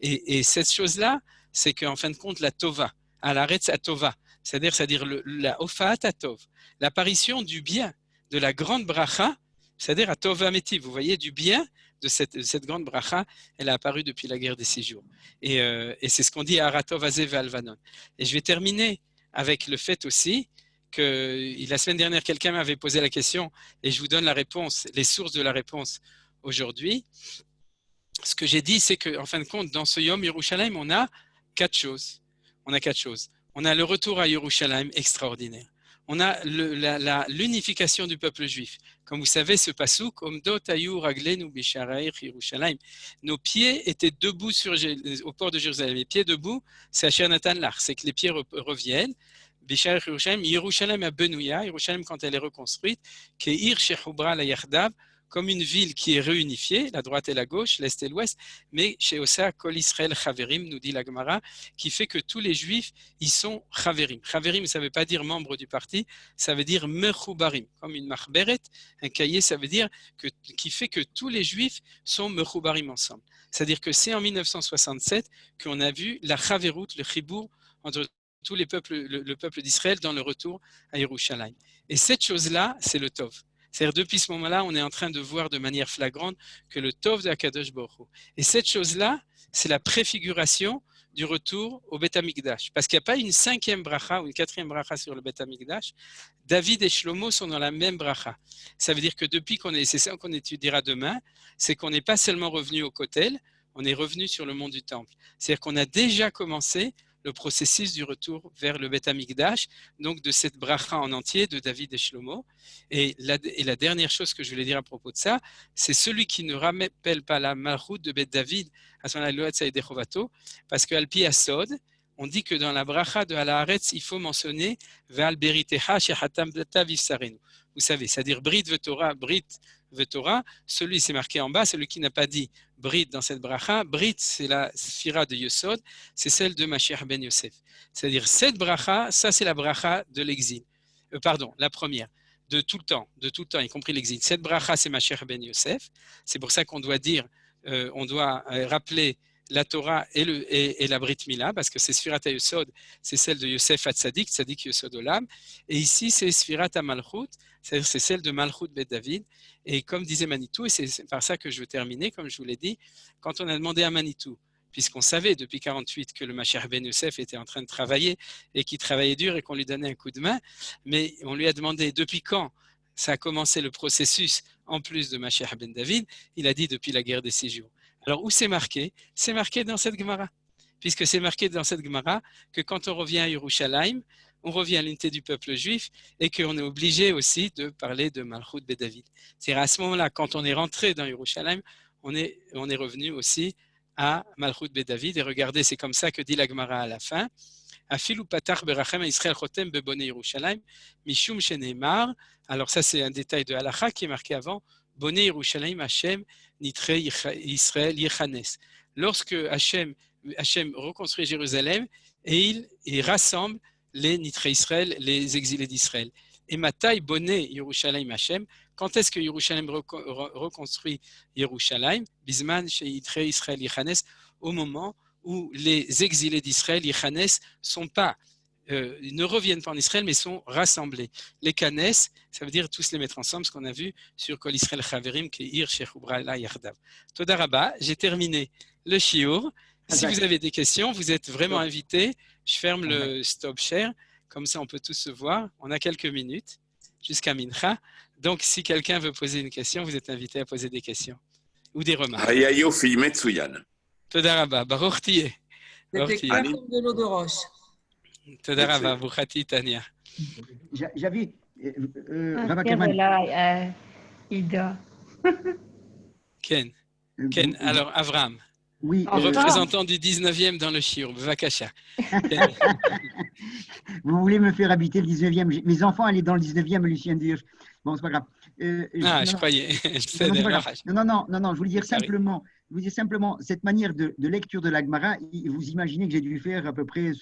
Et cette chose-là, c'est qu'en fin de compte, la Tova, à l'Aretz Atova, c'est-à-dire la Ofaat Atov, l'apparition du bien, de la grande bracha, c'est-à-dire Atova Metiv, vous voyez, du bien de cette grande bracha, elle a apparu depuis la guerre des 6 jours. Et c'est ce qu'on dit à Aratov Azev Alvanon. Et je vais terminer avec le fait aussi que la semaine dernière, quelqu'un m'avait posé la question et je vous donne la réponse, les sources de la réponse aujourd'hui. Ce que j'ai dit, c'est qu'en fin de compte, dans ce Yom Yerushalayim, on a 4 choses. On a le retour à Yerushalayim extraordinaire. On a l'unification du peuple juif. Comme vous savez, ce passouk, Omdot ayu raglenu b'sharaich Yerushalayim. Nos pieds étaient debout au port de Jérusalem. Les pieds debout, c'est Asher Natan Lach, c'est que les pieds reviennent. B'sharaich Yerushalayim, Yerushalayim a benouya, Yerushalayim quand elle est reconstruite, Ke'ir shechubra la yachdav, comme une ville qui est réunifiée, la droite et la gauche, l'est et l'ouest, mais chez Osa, Kol Israël Chaverim, nous dit la Gemara, qui fait que tous les juifs, ils sont Chaverim. Chaverim, ça ne veut pas dire membre du parti, ça veut dire Mechubarim, comme une machberet, un cahier, ça veut dire qui fait que tous les juifs sont Mechubarim ensemble. C'est-à-dire que c'est en 1967 qu'on a vu la Chaverut, le Chibour, entre tous les peuples, le peuple d'Israël dans le retour à Yerushalayim. Et cette chose-là, c'est le Tov. C'est-à-dire, depuis ce moment-là, on est en train de voir de manière flagrante que le Tov de Akadosh Baruch Hu. Et cette chose-là, c'est la préfiguration du retour au Beth Amikdash. Parce qu'il n'y a pas une 5e bracha ou une 4e bracha sur le Beth Amikdash. David et Shlomo sont dans la même bracha. Ça veut dire que depuis qu'on est, c'est ça qu'on étudiera demain, c'est qu'on n'est pas seulement revenu au Kotel, on est revenu sur le mont du Temple. C'est-à-dire qu'on a déjà commencé le processus du retour vers le Beth Amikdash, donc de cette bracha en entier de David et Shlomo. Et la dernière chose que je voulais dire à propos de ça, c'est celui qui ne rappelle pas la Malchut de Beth David, à ce moment-là, parce qu'Al Pi Asod, on dit que dans la bracha de Haaretz, il faut mentionner Ve'al beritecha shechatam data vivsarenu. Vous savez, c'est-à-dire Brit Vetorah, celui, c'est marqué en bas, celui qui n'a pas dit Brit dans cette bracha. Brit, c'est la sphira de Yosod, c'est celle de Mashiach ben Yosef. C'est-à-dire cette bracha, ça c'est la bracha de l'exil. La première, de tout le temps, y compris l'exil. Cette bracha, c'est Mashiach ben Yosef. C'est pour ça qu'on doit dire, on doit rappeler la Torah et la Brit Mila, parce que c'est Sfirat HaYosod, c'est celle de Yosef HaTzadik, Tzadik Yosod Olam, et ici c'est Sfirat HaMalchut, c'est-à-dire c'est celle de Malchut Bet David, et comme disait Manitou, et c'est par ça que je veux terminer, comme je vous l'ai dit, quand on a demandé à Manitou, puisqu'on savait depuis 48 que le Mashiach ben Yosef était en train de travailler, et qu'il travaillait dur, et qu'on lui donnait un coup de main, mais on lui a demandé depuis quand ça a commencé le processus, en plus de Mashiach ben David, il a dit depuis la guerre des 6 jours. Alors, où c'est marqué? C'est marqué dans cette Gemara. Puisque c'est marqué dans cette Gemara que quand on revient à Yerushalayim, on revient à l'unité du peuple juif et qu'on est obligé aussi de parler de Malchut ben David. C'est-à-dire à ce moment-là, quand on est rentré dans Yerushalayim, on est revenu aussi à Malchut ben David. Et regardez, c'est comme ça que dit la Gemara à la fin. Afilu patach berachem Israël chotem bebonei Yerushalayim mishum sheneimar. Alors ça, c'est un détail de Halacha qui est marqué avant. Bonei Yerushalayim Hashem nitre Israël yechanes. Lorsque Hashem reconstruit Jérusalem et il rassemble les nitre Israël, les exilés d'Israël. Et Matai Bonei Yerushalayim Hashem. Quand est-ce que Yerushalayim reconstruit Yerushalayim? Bisman nitre Israël yechanes. Au moment où les exilés d'Israël yechanes ne reviennent pas en Israël, mais sont rassemblés. Les Kanes, ça veut dire tous les mettre ensemble, ce qu'on a vu sur Kol Israël Chaverim, qui est Ir Shechubra La Yardav. Toda Rabba, j'ai terminé le shiur. Si vous avez des questions, vous êtes vraiment invités. Je ferme le stop share, comme ça on peut tous se voir. On a quelques minutes jusqu'à Mincha. Donc, si quelqu'un veut poser une question, vous êtes invité à poser des questions ou des remarques. Ayayofi Metsuyan. Toda Rabba, Baruch Tiyeh. C'était clair comme de l'eau de roche. Toda Rabba, Bouchati Tania. J'avais Rabba Kalman. Ida. Ken. Alors, Avram. Oui. Représentant du 19e dans le shiur, Vakasha. Vous voulez me faire habiter le 19e? Mes enfants allaient dans le 19e, Lucien Dur. Bon, c'est pas grave. Je croyais. Non, je voulais dire simplement, cette manière de lecture de la Gemara, vous imaginez que j'ai dû faire à peu près